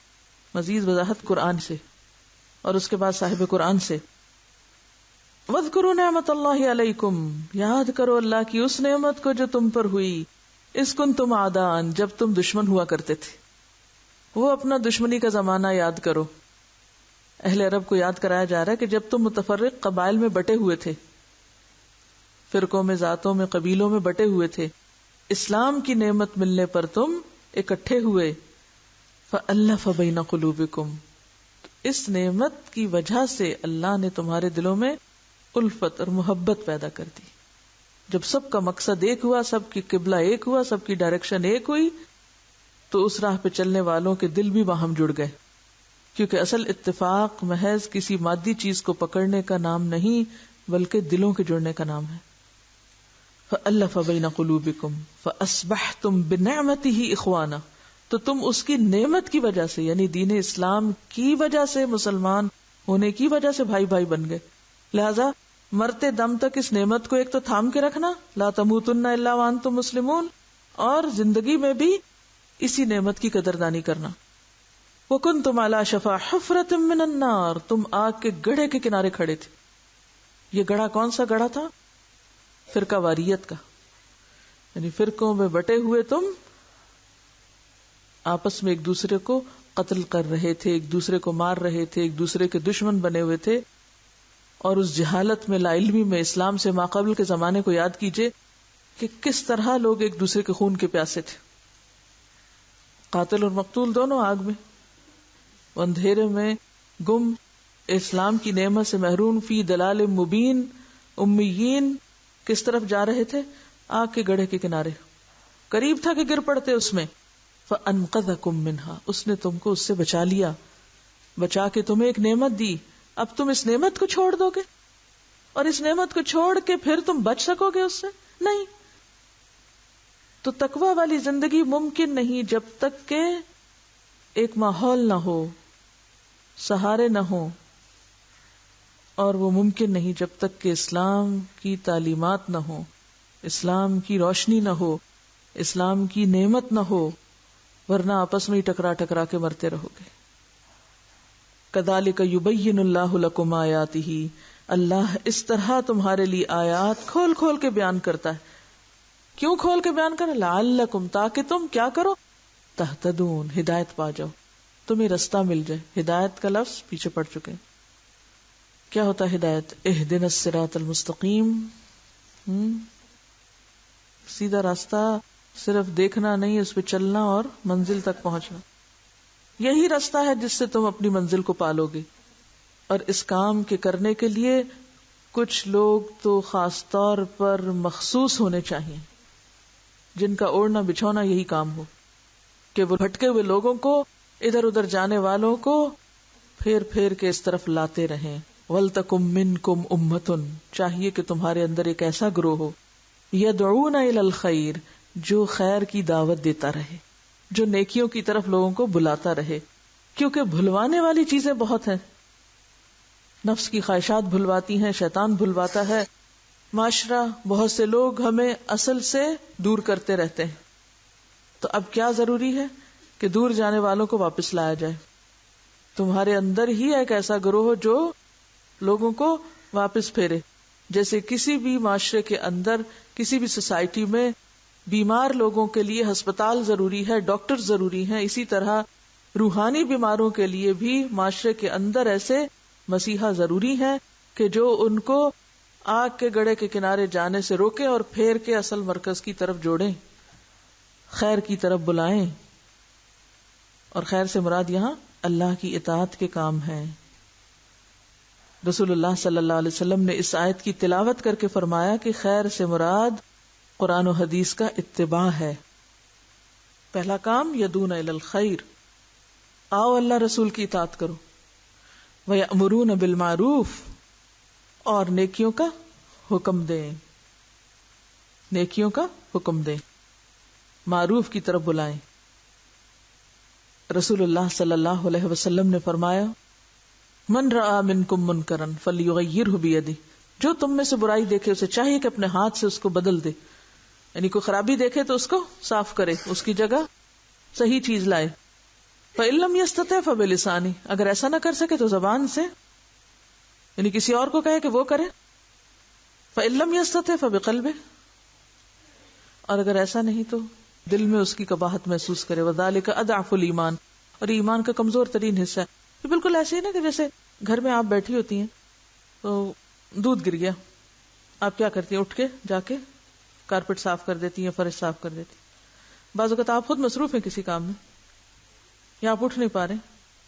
مزید وضاحت قرآن سے اور اس کے بعد صاحب قرآن سے. وَاذْكُرُوا نِعْمَتَ اللَّهِ عَلَيْكُمْ، یاد کرو اللہ کی اس نعمت کو جو تم پر ہوئی، اذ کنتم اعداء، جب تم دشمن ہوا کرتے تھے. وہ اپنا دشمنی کا زمانہ یاد کرو. اہل عرب کو یاد کرایا جا رہا ہے کہ جب تم متفرق قبائل میں بٹے ہوئے تھے، فرقوں میں، ذاتوں میں، قبیلوں میں بٹے ہوئے تھے، اسلام کی نعمت ملنے پر تم اکٹھے ہوئے. فَأَلَّفَ بَيْنَ قُلُوبِكُمْ، اس نعمت کی وجہ سے اللہ نے تمہارے دلوں میں الفت اور محبت پیدا کر دی. جب سب کا مقصد ایک ہوا، سب کی قبلہ ایک ہوا، سب کی ڈائریکشن ایک ہوئی، تو اس راہ پہ چلنے والوں کے دل بھی باہم جڑ گئے. کیونکہ اصل اتفاق محض کسی مادی چیز کو پکڑنے کا نام نہیں، بلکہ دلوں کے جڑنے کا نام ہے. فَأَلَّفَ بَيْنَ قُلُوبِكُمْ فَأَصْبَحْتُمْ بِنِعْمَتِهِ إِخْوَانًا، تو تم اس کی نعمت کی وجہ سے، یعنی دین اسلام کی وجہ سے، مسلمان ہونے کی وجہ سے بھائی بھائی بن گئے. لہذا مرتے دم تک اس نعمت کو ایک تو تھام کے رکھنا، لا تموتن الا وانتم مسلمون، اور زندگی میں بھی اسی نعمت کی قدردانی کرنا. وَكُنْتُمْ عَلَى شَفَا حُفْرَةٍ مِّنَ النَّارِ، تم آگ کے گڑھے کے کنارے کھڑے تھے. یہ گڑھا کون سا گڑھا تھا؟ فرقہ واریت کا، یعنی فرقوں میں بٹے ہوئے تم آپس میں ایک دوسرے کو قتل کر رہے تھے، ایک دوسرے کو مار رہے تھے، ایک دوسرے کے دشمن بنے ہوئے تھے. اور اس جہالت میں، لا علمی میں اسلام سے ماقبل کے زمانے کو یاد کیجئے کہ کس طرح لوگ ایک دوسرے کے خون کے پیاسے تھے. قاتل اور مقتول دونوں آگ میں، اندھیرے میں گم، اسلام کی نعمت سے محروم، فی دلال مبین، امیین، کس طرف جا رہے تھے؟ آگ کے گڑھے کے کنارے. قریب تھا کہ گر پڑتے اس میں. فَأَنْقَذَكُم مِّنْهَا، اس نے تم کو اس سے بچا لیا، بچا کے تمہیں ایک نعمت دی. اب تم اس نعمت کو چھوڑ دو گے، اور اس نعمت کو چھوڑ کے پھر تم بچ سکو گے اس سے؟ نہیں. تو تقوی والی زندگی ممکن نہیں جب تک کہ ایک ماحول نہ ہو، سہارے نہ ہو، اور وہ ممکن نہیں جب تک کہ اسلام کی تعلیمات نہ ہو، اسلام کی روشنی نہ ہو، اسلام کی نعمت نہ ہو، ورنہ آپس میں ہی ٹکرا ٹکرا کے مرتے رہو گے. کذالک یبین اللہ لکم آیاتہ، اللہ اس طرح تمہارے لیے آیات کھول کھول کے بیان کرتا ہے. کیوں کھول کے بیان کرے؟ لعلکم، تاکہ تم کیا کرو؟ تہتدون، ہدایت پا جاؤ، تمہیں رستہ مل جائے. ہدایت کا لفظ پیچھے پڑ چکے. کیا ہوتا ہے ہدایت؟ اہدنا الصراط المستقیم، سیدھا راستہ، صرف دیکھنا نہیں، اس پہ چلنا اور منزل تک پہنچنا. یہی راستہ ہے جس سے تم اپنی منزل کو پالو گے. اور اس کام کے کرنے کے لیے کچھ لوگ تو خاص طور پر مخصوص ہونے چاہیے، جن کا اوڑھنا بچھونا یہی کام ہو کہ وہ بھٹکے ہوئے لوگوں کو، ادھر ادھر جانے والوں کو پھیر پھیر کے اس طرف لاتے رہیں. وَلْتَكُمْ مِنْكُمْ أُمَّةٌ، چاہیے کہ تمہارے اندر ایک ایسا گروہ ہو، يَدْعُونَ إِلَى الْخَيْرِ، جو خیر کی دعوت دیتا رہے، جو نیکیوں کی طرف لوگوں کو بلاتا رہے. کیونکہ بھلوانے والی چیزیں بہت ہیں، نفس کی خواہشات بھلواتی ہیں، شیطان بھلواتا ہے، معاشرہ، بہت سے لوگ ہمیں اصل سے دور کرتے رہتے ہیں. تو اب کیا ضروری ہے کہ دور جانے والوں کو واپس لایا جائے. تمہارے اندر ہی ایک ایسا گروہ جو لوگوں کو واپس پھیرے. جیسے کسی بھی معاشرے کے اندر، کسی بھی سوسائٹی میں بیمار لوگوں کے لیے ہسپتال ضروری ہے، ڈاکٹر ضروری ہیں، اسی طرح روحانی بیماروں کے لیے بھی معاشرے کے اندر ایسے مسیحا ضروری ہیں کہ جو ان کو آگ کے گڑھے کے کنارے جانے سے روکیں اور پھیر کے اصل مرکز کی طرف جوڑیں، خیر کی طرف بلائیں. اور خیر سے مراد یہاں اللہ کی اطاعت کے کام ہیں. رسول اللہ صلی اللہ علیہ وسلم نے اس آیت کی تلاوت کر کے فرمایا کہ خیر سے مراد قرآن و حدیث کا اتباع ہے. پہلا کام یدون الی الخیر، آؤ اللہ رسول کی اطاعت کرو. وَيَأْمُرُونَ بِالْمَعْرُوفِ، اور نیکیوں کا حکم دیں، نیکیوں کا حکم دیں، معروف کی طرف بلائیں. رسول اللہ صلی اللہ علیہ وسلم نے فرمایا من رأى منکم منکرا فلیغیرہ بیدہ، جو تم میں سے برائی دیکھے اسے چاہیے کہ اپنے ہاتھ سے اس کو بدل دے، یعنی کوئی خرابی دیکھے تو اس کو صاف کرے، اس کی جگہ صحیح چیز لائے. فإن لم يستطع فبلسانہ، اگر ایسا نہ کر سکے تو زبان سے، یعنی کسی اور کو کہے کہ وہ کرے. فإن لم يستطع فبقلبہ، اور اگر ایسا نہیں تو دل میں اس کی قباحت محسوس کرے. وذالک اضعف الایمان، اور ایمان کا کمزور ترین حصہ ہے. یہ بالکل ایسے ہی نا کہ جیسے گھر میں آپ بیٹھی ہوتی ہیں تو دودھ گر گیا، آپ کیا کرتی ہیں؟ اٹھ کے جا کے کارپیٹ صاف کر دیتی ہیں، فرش صاف کر دیتی ہیں. بعض اوقات آپ خود مصروف ہیں کسی کام میں یا آپ اٹھ نہیں پا رہے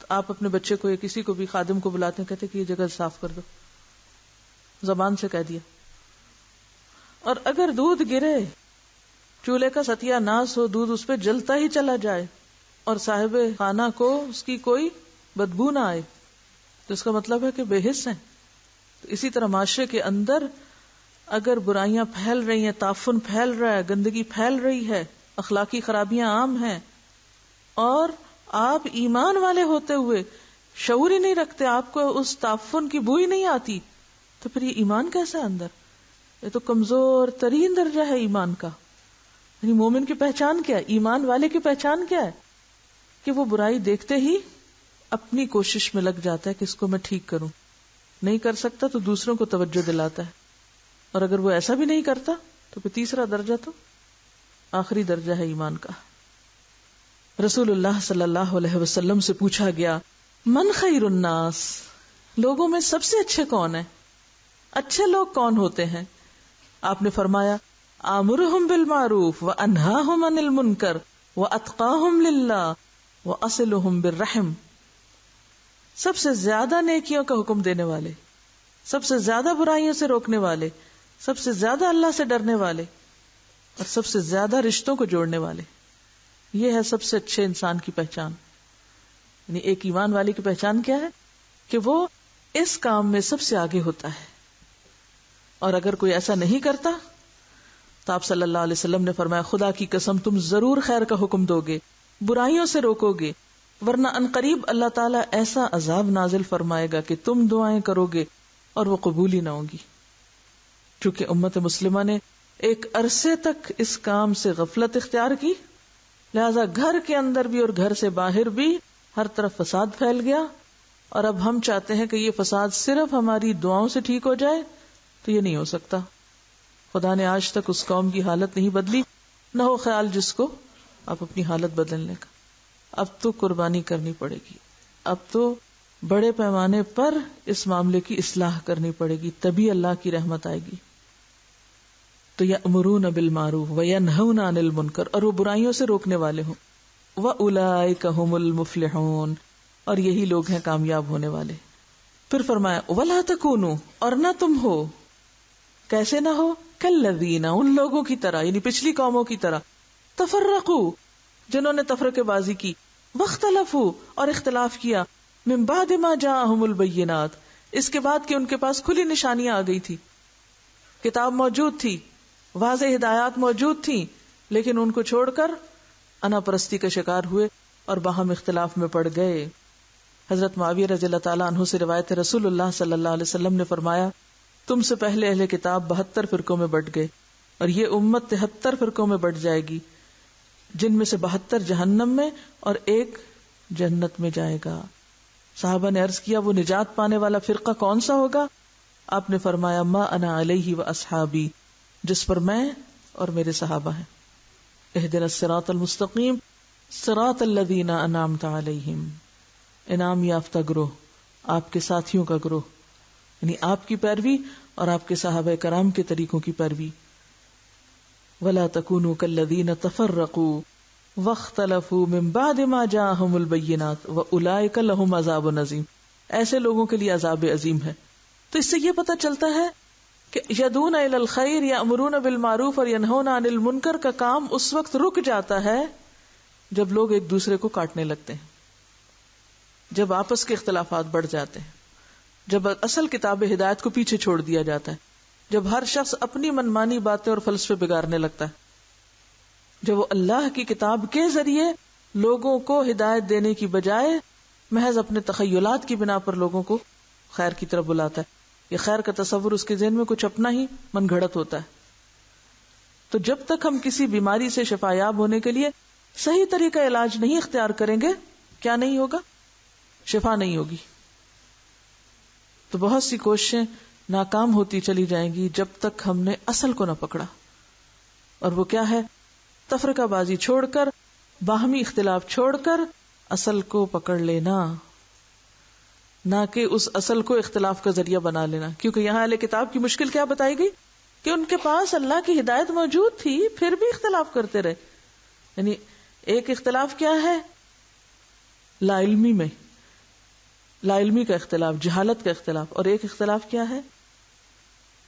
تو آپ اپنے بچے کو یا کسی کو بھی خادم کو بلاتے ہیں، کہتے کہ یہ جگہ صاف کر دو، زبان سے کہہ دیا. اور اگر دودھ گرے، چولہے کا ستیا ناس ہو، دودھ اس پہ جلتا ہی چلا جائے اور صاحب خانہ کو اس کی کوئی بدبو نہ آئے، تو اس کا مطلب ہے کہ بے حس ہیں. تو اسی طرح معاشرے کے اندر اگر برائیاں پھیل رہی ہیں، تعفن پھیل رہا ہے، گندگی پھیل رہی ہے، اخلاقی خرابیاں عام ہیں، اور آپ ایمان والے ہوتے ہوئے شعور ہی نہیں رکھتے، آپ کو اس تعفن کی بو ہی نہیں آتی، تو پھر یہ ایمان کیسا ہے اندر؟ یہ تو کمزور ترین درجہ ہے ایمان کا. یعنی مومن کی پہچان کیا ہے؟ ایمان والے کی پہچان کیا ہے؟ کہ وہ برائی دیکھتے ہی اپنی کوشش میں لگ جاتا ہے کہ اس کو میں ٹھیک کروں. نہیں کر سکتا تو دوسروں کو توجہ دلاتا ہے، اور اگر وہ ایسا بھی نہیں کرتا تو پھر تیسرا درجہ تو آخری درجہ ہے ایمان کا. رسول اللہ صلی اللہ علیہ وسلم سے پوچھا گیا من خیر الناس، لوگوں میں سب سے اچھے کون ہیں؟ اچھے لوگ کون ہوتے ہیں؟ آپ نے فرمایا آمرہم بالمعروف وانہاہم عن المنکر واتقاہم للہ واصلہم بالرحم. سب سے زیادہ نیکیوں کا حکم دینے والے، سب سے زیادہ برائیوں سے روکنے والے، سب سے زیادہ اللہ سے ڈرنے والے، اور سب سے زیادہ رشتوں کو جوڑنے والے. یہ ہے سب سے اچھے انسان کی پہچان. یعنی ایک ایمان والے کی پہچان کیا ہے؟ کہ وہ اس کام میں سب سے آگے ہوتا ہے. اور اگر کوئی ایسا نہیں کرتا تو آپ صلی اللہ علیہ وسلم نے فرمایا خدا کی قسم تم ضرور خیر کا حکم دو گے، برائیوں سے روکو گے، ورنہ انقریب اللہ تعالیٰ ایسا عذاب نازل فرمائے گا کہ تم دعائیں کرو گے اور وہ قبول ہی نہ ہوں گی. چونکہ امت مسلمہ نے ایک عرصے تک اس کام سے غفلت اختیار کی، لہذا گھر کے اندر بھی اور گھر سے باہر بھی ہر طرف فساد پھیل گیا. اور اب ہم چاہتے ہیں کہ یہ فساد صرف ہماری دعاؤں سے ٹھیک ہو جائے، تو یہ نہیں ہو سکتا. خدا نے آج تک اس قوم کی حالت نہیں بدلی، نہ ہو خیال جس کو آپ اپنی حالت بدلنے کا. اب تو قربانی کرنی پڑے گی، اب تو بڑے پیمانے پر اس معاملے کی اصلاح کرنی پڑے گی، تبھی اللہ کی رحمت آئے گی. تو یأمرون بالمعروف وینہون عن المنکر، اور وہ برائیوں سے روکنے والے ہوں. وَأُولَئِکَ هُمُ الْمُفْلِحُونَ، اور یہی لوگ ہیں کامیاب ہونے والے. پھر فرمایا وَلَا تَكُونُوا، اور نہ تم ہو، کیسے نہ ہو؟ کالذین، ان لوگوں کی طرح، یعنی پچھلی قوموں کی طرح، تفرقوا، جنہوں نے تفرقے بازی کی، واختلفوا، اور اختلاف کیا، من بعد ما جاءہم البینات، اس کے بعد کہ ان کے پاس کھلی نشانیاں آ گئی تھی، کتاب موجود تھی، واضح ہدایات موجود تھیں، لیکن ان کو چھوڑ کر انا پرستی کا شکار ہوئے اور باہم اختلاف میں پڑ گئے. حضرت معاویہ رضی اللہ تعالیٰ عنہ سے روایت ہے رسول اللہ صلی اللہ علیہ وسلم نے فرمایا تم سے پہلے اہل کتاب 72 فرقوں میں بٹ گئے اور یہ امت 73 فرقوں میں بٹ جائے گی، جن میں سے 72 جہنم میں اور ایک جنت میں جائے گا. صحابہ نے عرض کیا وہ نجات پانے والا فرقہ کون سا ہوگا؟ آپ نے فرمایا ما انا علیہ و اصحابی، جس پر میں اور میرے صحابہ ہیں. اہدنا الصراط المستقیم صراط الذین انعمت علیہم، انعام یافتہ گروہ، آپ کے ساتھیوں کا گروہ، یعنی آپ کی پیروی اور آپ کے صحابہ کرام کے طریقوں کی پیروی. ولا تکونوا کالذین تفرقوا واختلفوا من بعد ما جاءہم البینات واولئک لہم عذاب عظیم، ایسے لوگوں کے لیے عذاب عظیم ہے. تو اس سے یہ پتہ چلتا ہے کہ یدعون الی الخیر، یأمرون بالمعروف اور ینہون عن المنکر کا کام اس وقت رک جاتا ہے جب لوگ ایک دوسرے کو کاٹنے لگتے ہیں، جب آپس کے اختلافات بڑھ جاتے ہیں، جب اصل کتاب ہدایت کو پیچھے چھوڑ دیا جاتا ہے، جب ہر شخص اپنی منمانی باتیں اور فلسفے بگاڑنے لگتا ہے، جب وہ اللہ کی کتاب کے ذریعے لوگوں کو ہدایت دینے کی بجائے محض اپنے تخیلات کی بنا پر لوگوں کو خیر کی طرف بلاتا ہے. یہ خیر کا تصور اس کے ذہن میں کچھ اپنا ہی من گھڑت ہوتا ہے. تو جب تک ہم کسی بیماری سے شفا یاب ہونے کے لیے صحیح طریقہ علاج نہیں اختیار کریں گے، کیا نہیں ہوگا؟ شفا نہیں ہوگی. تو بہت سی کوششیں ناکام ہوتی چلی جائیں گی جب تک ہم نے اصل کو نہ پکڑا. اور وہ کیا ہے؟ تفرقہ بازی چھوڑ کر، باہمی اختلاف چھوڑ کر اصل کو پکڑ لینا، نہ کہ اس اصل کو اختلاف کا ذریعہ بنا لینا. کیونکہ یہاں اہل کتاب کی مشکل کیا بتائی گئی کہ ان کے پاس اللہ کی ہدایت موجود تھی پھر بھی اختلاف کرتے رہے. یعنی ایک اختلاف کیا ہے؟ لا علمی میں، لا علمی کا اختلاف، جہالت کا اختلاف. اور ایک اختلاف کیا ہے؟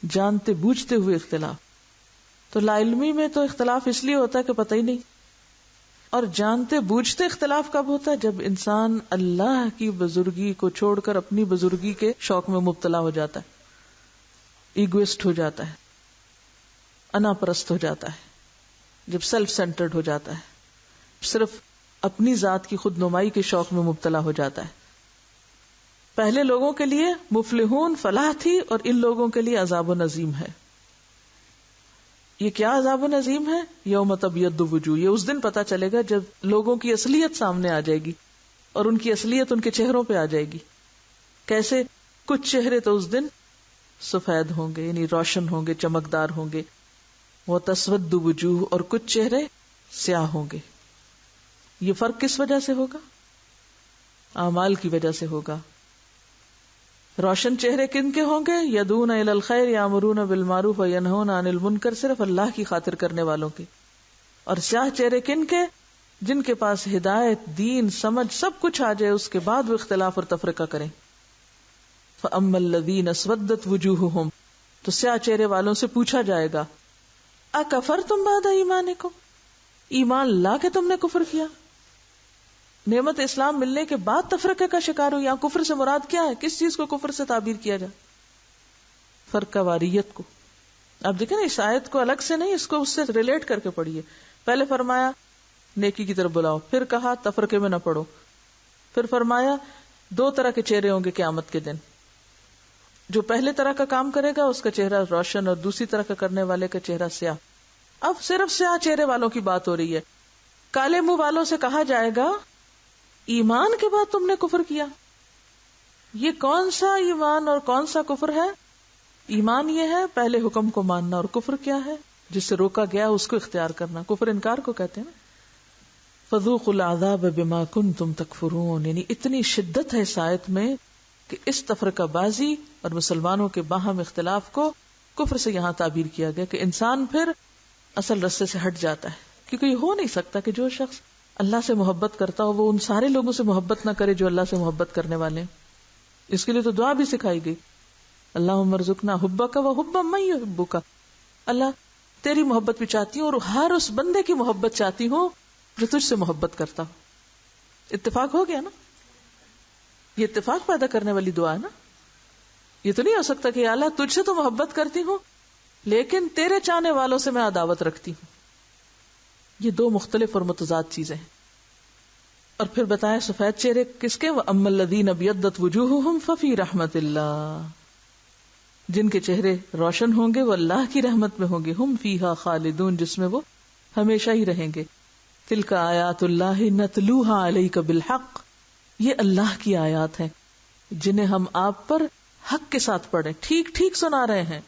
جانتے بوجھتے ہوئے اختلاف. تو لا علمی میں تو اختلاف اس لیے ہوتا ہے کہ پتہ ہی نہیں، اور جانتے بوجھتے اختلاف کب ہوتا ہے؟ جب انسان اللہ کی بزرگی کو چھوڑ کر اپنی بزرگی کے شوق میں مبتلا ہو جاتا ہے، ایگوئسٹ ہو جاتا ہے، انا پرست ہو جاتا ہے، جب سیلف سینٹرڈ ہو جاتا ہے، صرف اپنی ذات کی خود نمائی کے شوق میں مبتلا ہو جاتا ہے. پہلے لوگوں کے لیے مفلحون فلاح تھی، اور ان لوگوں کے لیے عذاب و نظیم ہے. یہ کیا عذاب و نظیم ہے؟ یوم تبیض وجوہ. یہ اس دن پتا چلے گا جب لوگوں کی اصلیت سامنے آ جائے گی، اور ان کی اصلیت ان کے چہروں پہ آ جائے گی. کیسے؟ کچھ چہرے تو اس دن سفید ہوں گے، یعنی روشن ہوں گے، چمکدار ہوں گے. وہ تسود وجوہ، اور کچھ چہرے سیاہ ہوں گے. یہ فرق کس وجہ سے ہوگا؟ اعمال کی وجہ سے ہوگا. روشن چہرے کن کے ہوں گے؟ یدعون الی الخیر یامرون بالمعروف وینہون عن المنکر، صرف اللہ کی خاطر کرنے والوں کے. اور سیاہ چہرے کن کے؟ جن کے پاس ہدایت، دین، سمجھ سب کچھ آ جائے، اس کے بعد وہ اختلاف اور تفرقہ کریں. فاما الذین اسودت وجوہہم، تو سیاہ چہرے والوں سے پوچھا جائے گا اکفرتم بعد ایمانکم، ایمان لا کے تم نے کفر کیا؟ نعمت اسلام ملنے کے بعد تفرقے کا شکار ہو. یہاں کفر سے مراد کیا ہے؟ کس چیز کو کفر سے تعبیر کیا جائے؟ فرقہ واریت کو. آپ دیکھیں نا، اس آیت کو الگ سے نہیں، اس کو اس سے ریلیٹ کر کے پڑھیے. پہلے فرمایا نیکی کی طرف بلاؤ، پھر کہا تفرقے میں نہ پڑو، پھر فرمایا دو طرح کے چہرے ہوں گے قیامت کے دن. جو پہلے طرح کا کام کرے گا اس کا چہرہ روشن، اور دوسری طرح کا کرنے والے کا چہرہ سیاہ. اب صرف سیاہ چہرے والوں کی بات ہو رہی ہے. کالے منہ والوں سے کہا جائے گا ایمان کے بعد تم نے کفر کیا. یہ کون سا ایمان اور کون سا کفر ہے؟ ایمان یہ ہے پہلے حکم کو ماننا، اور کفر کیا ہے؟ جس سے روکا گیا اس کو اختیار کرنا. کفر انکار کو کہتے ہیں نا. فذوقوا العذاب بما کنتم تکفرون، یعنی اتنی شدت ہے اس آیت میں کہ اس تفرقہ بازی اور مسلمانوں کے باہم اختلاف کو کفر سے یہاں تعبیر کیا گیا کہ انسان پھر اصل رستے سے ہٹ جاتا ہے. کیونکہ یہ ہو نہیں سکتا کہ جو شخص اللہ سے محبت کرتا ہو وہ ان سارے لوگوں سے محبت نہ کرے جو اللہ سے محبت کرنے والے ہیں. اس کے لیے تو دعا بھی سکھائی گئی، اللہم ارزقنا حبک و حب من یحبک. اللہ تیری محبت بھی چاہتی ہوں اور ہر اس بندے کی محبت چاہتی ہوں جو تجھ سے محبت کرتا ہو. اتفاق ہو گیا نا؟ یہ اتفاق پیدا کرنے والی دعا ہے نا. یہ تو نہیں ہو سکتا کہ اللہ تجھ سے تو محبت کرتی ہوں لیکن تیرے چاہنے والوں سے میں عداوت رکھتی ہوں. یہ دو مختلف اور متضاد چیزیں ہیں. اور پھر بتایا سفید چہرے کس کے؟ وَأَمَّا الَّذِينَ ابْيَضَّتْ وُجُوهُهُمْ فَفِي رَحْمَةِ اللَّهِ، جن کے چہرے روشن ہوں گے وہ اللہ کی رحمت میں ہوں گے. ہم فیہا خالدون، جس میں وہ ہمیشہ ہی رہیں گے. تلک آیات اللہ نتلوها علیک بالحق، یہ اللہ کی آیات ہیں جنہیں ہم آپ پر حق کے ساتھ پڑھیں، ٹھیک ٹھیک سنا رہے ہیں.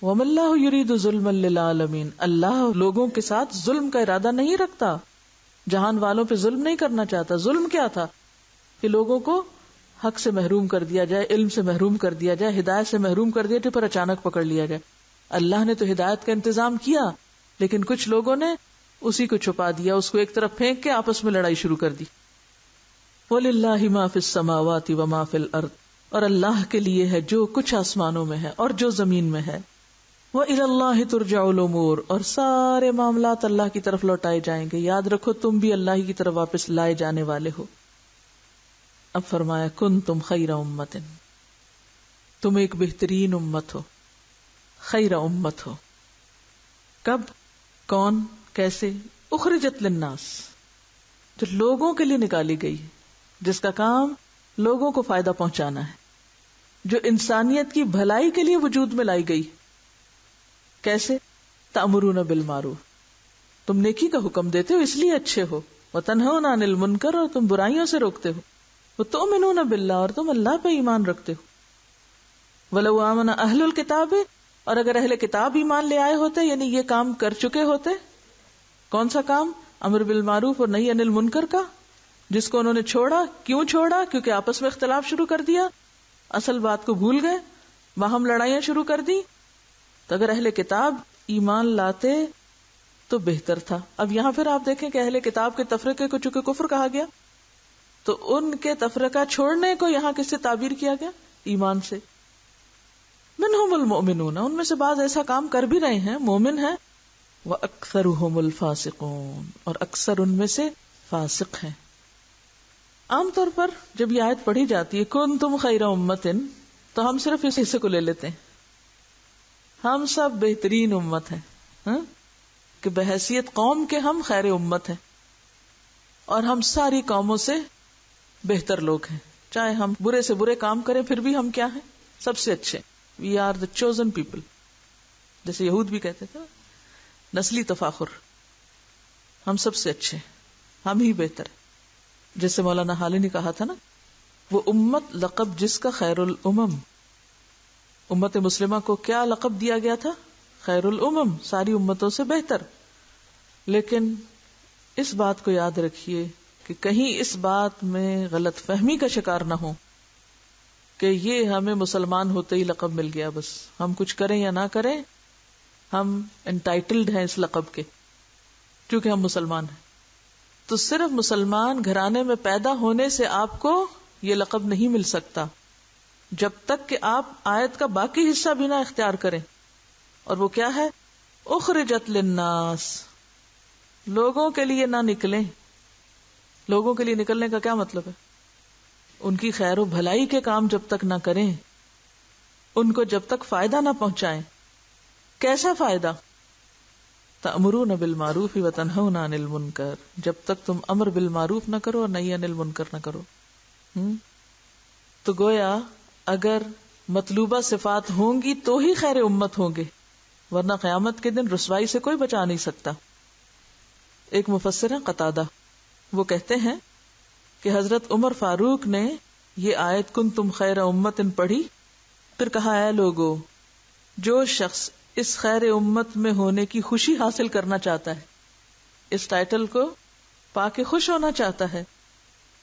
وَمَا اللَّهُ يُرِيدُ ظُلْمًا لِلْعَالَمِينَ، اللہ لوگوں کے ساتھ ظلم کا ارادہ نہیں رکھتا، جہان والوں پہ ظلم نہیں کرنا چاہتا. ظلم کیا تھا؟ کہ لوگوں کو حق سے محروم کر دیا جائے، علم سے محروم کر دیا جائے، ہدایت سے محروم کر دیا جائے، پر اچانک پکڑ لیا جائے. اللہ نے تو ہدایت کا انتظام کیا لیکن کچھ لوگوں نے اسی کو چھپا دیا، اس کو ایک طرف پھینک کے آپس میں لڑائی شروع کر دی. وَلِلَّهِ مَا فِي السَّمَاوَاتِ وَمَا فِي الْأَرْضِ، اور اللہ کے لیے ہے جو کچھ آسمانوں میں ہے اور جو زمین میں ہے. وَإِلَى اللَّهِ تُرْجَعُ الْأُمُورُ، اور سارے معاملات اللہ کی طرف لوٹائے جائیں گے. یاد رکھو تم بھی اللہ کی طرف واپس لائے جانے والے ہو. اب فرمایا کنتم خیر امت، تم ایک بہترین امت ہو، خیر امت ہو. کب؟ کون؟ کیسے؟ اخرجت للناس، جو لوگوں کے لیے نکالی گئی، جس کا کام لوگوں کو فائدہ پہنچانا ہے، جو انسانیت کی بھلائی کے لیے وجود میں لائی گئی. کیسے؟ تأمرون بالمعروف، تم نیکی کا حکم دیتے ہو اس لیے اچھے ہو، وتنہون عن المنکر، اور تم برائیوں سے روکتے ہو، وتؤمنون باللہ، اور تم اللہ پہ ایمان رکھتے ہو. ولو آمن اہل الکتاب، اور اگر اہل کتاب ایمان لے آئے ہوتے، یعنی یہ کام کر چکے ہوتے. کون سا کام؟ امر بالمعروف اور نہی عن المنکر کا، جس کو انہوں نے چھوڑا. کیوں چھوڑا؟ کیونکہ آپس میں اختلاف شروع کر دیا، اصل بات کو بھول گئے، باہم لڑائیاں شروع کر دی. تو اگر اہل کتاب ایمان لاتے تو بہتر تھا. اب یہاں پھر آپ دیکھیں کہ اہل کتاب کے تفرقے کو چونکہ کفر کہا گیا، تو ان کے تفرقہ چھوڑنے کو یہاں کس سے تعبیر کیا گیا؟ ایمان سے. منہم المؤمنون، ان میں سے بعض ایسا کام کر بھی رہے ہیں، مومن ہیں. وَأَكْثَرُهُمُ الْفَاسِقُونَ، اور اکثر ان میں سے فاسق ہیں. عام طور پر جب یہ آیت پڑھی جاتی ہے کنتم خیر امت، تو ہم صرف اس حصے کو لے لیتے ہیں، ہم سب بہترین امت ہیں، کہ بحیثیت قوم کے ہم خیر امت ہیں، اور ہم ساری قوموں سے بہتر لوگ ہیں. چاہے ہم برے سے برے کام کریں پھر بھی ہم کیا ہیں؟ سب سے اچھے. We are the chosen people, جیسے یہود بھی کہتے تھے، نسلی تفاخر، ہم سب سے اچھے، ہم ہی بہتر. جیسے مولانا حالی نے کہا تھا نا، وہ امت لقب جس کا خیر الامم. امت مسلمہ کو کیا لقب دیا گیا تھا؟ خیر الامم، ساری امتوں سے بہتر. لیکن اس بات کو یاد رکھیے کہ کہیں اس بات میں غلط فہمی کا شکار نہ ہو کہ یہ ہمیں مسلمان ہوتے ہی لقب مل گیا، بس ہم کچھ کریں یا نہ کریں ہم انٹائٹلڈ ہیں اس لقب کے، کیونکہ ہم مسلمان ہیں. تو صرف مسلمان گھرانے میں پیدا ہونے سے آپ کو یہ لقب نہیں مل سکتا جب تک کہ آپ آیت کا باقی حصہ بھی نہ اختیار کریں. اور وہ کیا ہے؟ اخرجت للناس، لوگوں کے لیے نہ نکلیں. لوگوں کے لیے نکلنے کا کیا مطلب ہے؟ ان کی خیر و بھلائی کے کام جب تک نہ کریں، ان کو جب تک فائدہ نہ پہنچائیں. کیسا فائدہ؟ تأمرون بالمعروف وتنہون عن المنکر، جب تک تم امر بالمعروف نہ کرو اور نہی عن المنکر نہ کرو. تو گویا اگر مطلوبہ صفات ہوں گی تو ہی خیر امت ہوں گے، ورنہ قیامت کے دن رسوائی سے کوئی بچا نہیں سکتا. ایک مفسر ہیں قتادہ، وہ کہتے ہیں کہ حضرت عمر فاروق نے یہ آیت کنتم خیر امت پڑھی، پھر کہا اے لوگو، جو شخص اس خیر امت میں ہونے کی خوشی حاصل کرنا چاہتا ہے، اس ٹائٹل کو پا کے خوش ہونا چاہتا ہے،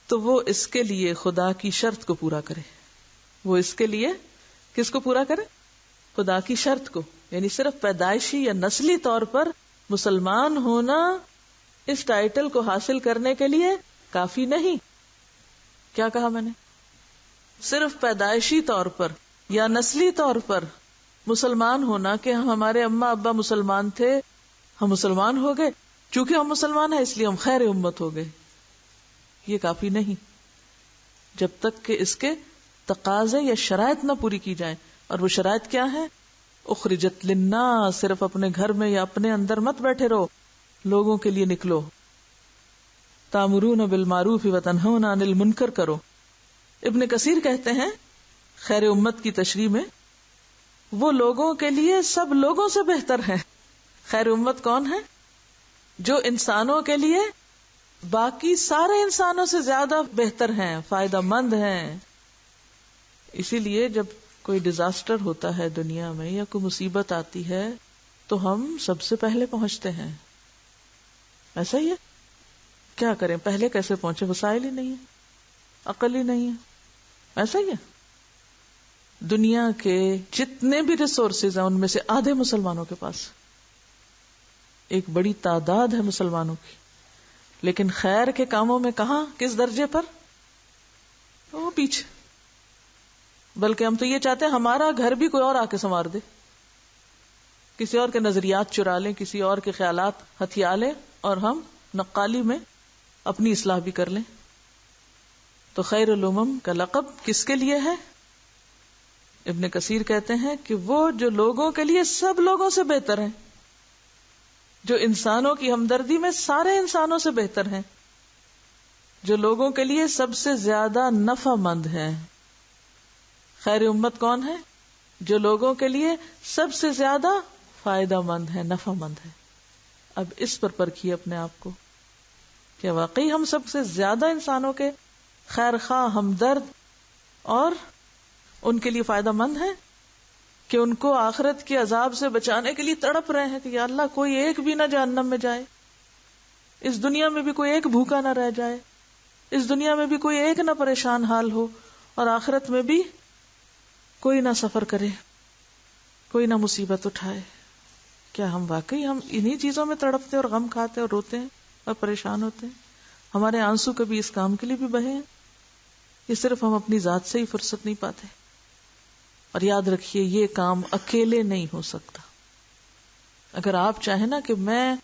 تو وہ اس کے لیے خدا کی شرط کو پورا کرے. وہ اس کے لیے کس کو پورا کرے؟ خدا کی شرط کو. یعنی صرف پیدائشی یا نسلی طور پر مسلمان ہونا اس ٹائٹل کو حاصل کرنے کے لیے کافی نہیں. کیا کہا میں نے؟ صرف پیدائشی طور پر یا نسلی طور پر مسلمان ہونا، کہ ہمارے اماں ابا مسلمان تھے، ہم مسلمان ہو گئے، چونکہ ہم مسلمان ہیں اس لیے ہم خیر امت ہو گئے، یہ کافی نہیں جب تک کہ اس کے تقاضے یا شرائط نہ پوری کی جائیں. اور وہ شرائط کیا ہے؟ اخرجت للناس، صرف اپنے گھر میں یا اپنے اندر مت بیٹھے رہو، لوگوں کے لیے نکلو. تامرون بالمعروف وتنہون عن المنکر کرو. ابن کثیر کہتے ہیں خیر امت کی تشریح میں، وہ لوگوں کے لیے سب لوگوں سے بہتر ہے. خیر امت کون ہے؟ جو انسانوں کے لیے باقی سارے انسانوں سے زیادہ بہتر ہیں، فائدہ مند ہیں. اسی لیے جب کوئی ڈیزاسٹر ہوتا ہے دنیا میں یا کوئی مصیبت آتی ہے تو ہم سب سے پہلے پہنچتے ہیں. ایسا ہی ہے. کیا کریں، پہلے کیسے پہنچے؟ وسائل ہی نہیں ہے، عقل ہی نہیں ہے. ایسا ہی ہے. دنیا کے جتنے بھی ریسورسز ہیں ان میں سے آدھے مسلمانوں کے پاس، ایک بڑی تعداد ہے مسلمانوں کی، لیکن خیر کے کاموں میں کہاں، کس درجے پر؟ وہ پیچھے. بلکہ ہم تو یہ چاہتے ہیں ہمارا گھر بھی کوئی اور آ کے سنوار دے، کسی اور کے نظریات چرا لیں، کسی اور کے خیالات ہتھیا لیں، اور ہم نقالی میں اپنی اصلاح بھی کر لیں. تو خیر الامم کا لقب کس کے لیے ہے؟ ابن کثیر کہتے ہیں کہ وہ جو لوگوں کے لیے سب لوگوں سے بہتر ہیں، جو انسانوں کی ہمدردی میں سارے انسانوں سے بہتر ہیں. جو لوگوں کے لیے سب سے زیادہ نفع مند ہے. خیر امت کون ہے؟ جو لوگوں کے لیے سب سے زیادہ فائدہ مند ہے، نفع مند ہے. اب اس پر پرکھیے اپنے آپ کو کہ واقعی ہم سب سے زیادہ انسانوں کے خیر خواہ، ہمدرد اور ان کے لیے فائدہ مند ہیں کہ ان کو آخرت کے عذاب سے بچانے کے لیے تڑپ رہے ہیں کہ یا اللہ کوئی ایک بھی نہ جہنم میں جائے، اس دنیا میں بھی کوئی ایک بھوکا نہ رہ جائے، اس دنیا میں بھی کوئی ایک نہ پریشان حال ہو، اور آخرت میں بھی کوئی نہ سفر کرے، کوئی نہ مصیبت اٹھائے. کیا ہم واقعی انہی چیزوں میں تڑپتے اور غم کھاتے اور روتے ہیں اور پریشان ہوتے ہیں؟ ہمارے آنسو کبھی اس کام کے لیے بھی بہے ہیں؟ یہ صرف ہم اپنی ذات سے ہی فرصت نہیں پاتے. اور یاد رکھیے یہ کام اکیلے نہیں ہو سکتا. اگر آپ چاہیں نا کہ میں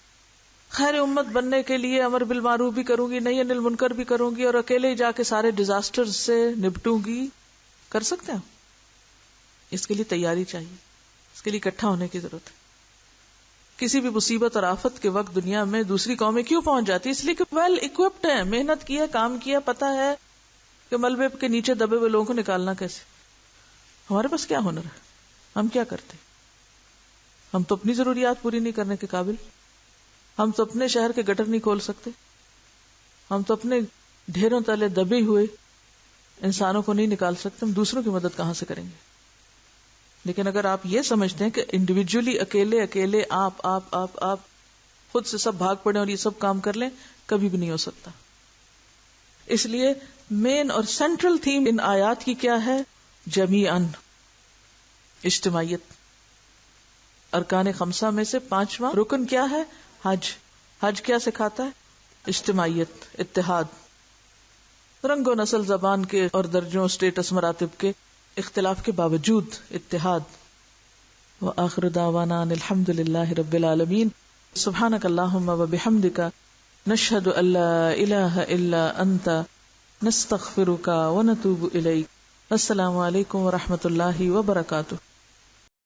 خیر امت بننے کے لیے امر بالمعروف بھی کروں گی، نہی عن المنکر بھی کروں گی، اور اکیلے ہی جا کے سارے ڈیزاسٹر سے نپٹوں گی، کر سکتے ہیں؟ اس کے لیے تیاری چاہیے، اس کے لیے اکٹھا ہونے کی ضرورت ہے. کسی بھی مصیبت اور آفت کے وقت دنیا میں دوسری قومیں کیوں پہنچ جاتی؟ اس لیے کہ ویل اکوپڈ ہیں، محنت کی ہے، کام کیا، پتا ہے کہ ملبے کے نیچے دبے ہوئے لوگوں کو نکالنا کیسے. ہمارے پاس کیا ہنر ہے؟ ہم کیا کرتے؟ ہم تو اپنی ضروریات پوری نہیں کرنے کے قابل، ہم تو اپنے شہر کے گٹر نہیں کھول سکتے، ہم تو اپنے ڈھیروں تلے دبے ہوئے انسانوں کو نہیں نکال سکتے، ہم دوسروں کی مدد کہاں سے کریں گے؟ لیکن اگر آپ یہ سمجھتے ہیں کہ انڈیویجولی اکیلے آپ خود سے سب بھاگ پڑیں اور یہ سب کام کر لیں، کبھی بھی نہیں ہو سکتا. اس لیے مین اور سینٹرل تھیم ان آیات کی کیا ہے؟ جمیعاً، اجتماعیت. ارکان خمسہ میں سے 5واں رکن کیا ہے؟ حج. حج کیا سکھاتا ہے؟ اجتماعیت، اتحاد. رنگ و نسل، زبان کے اور درجوں، اسٹیٹس، مراتب کے اختلاف کے باوجود اتحاد. وآخر دعوانا ان الحمد للہ رب العالمین. سبحانک اللہم وبحمدک، نشہد ان لا الہ الا انت، نستغفرک ونتوب الیک. السلام علیکم ورحمۃ اللہ وبرکاتہ.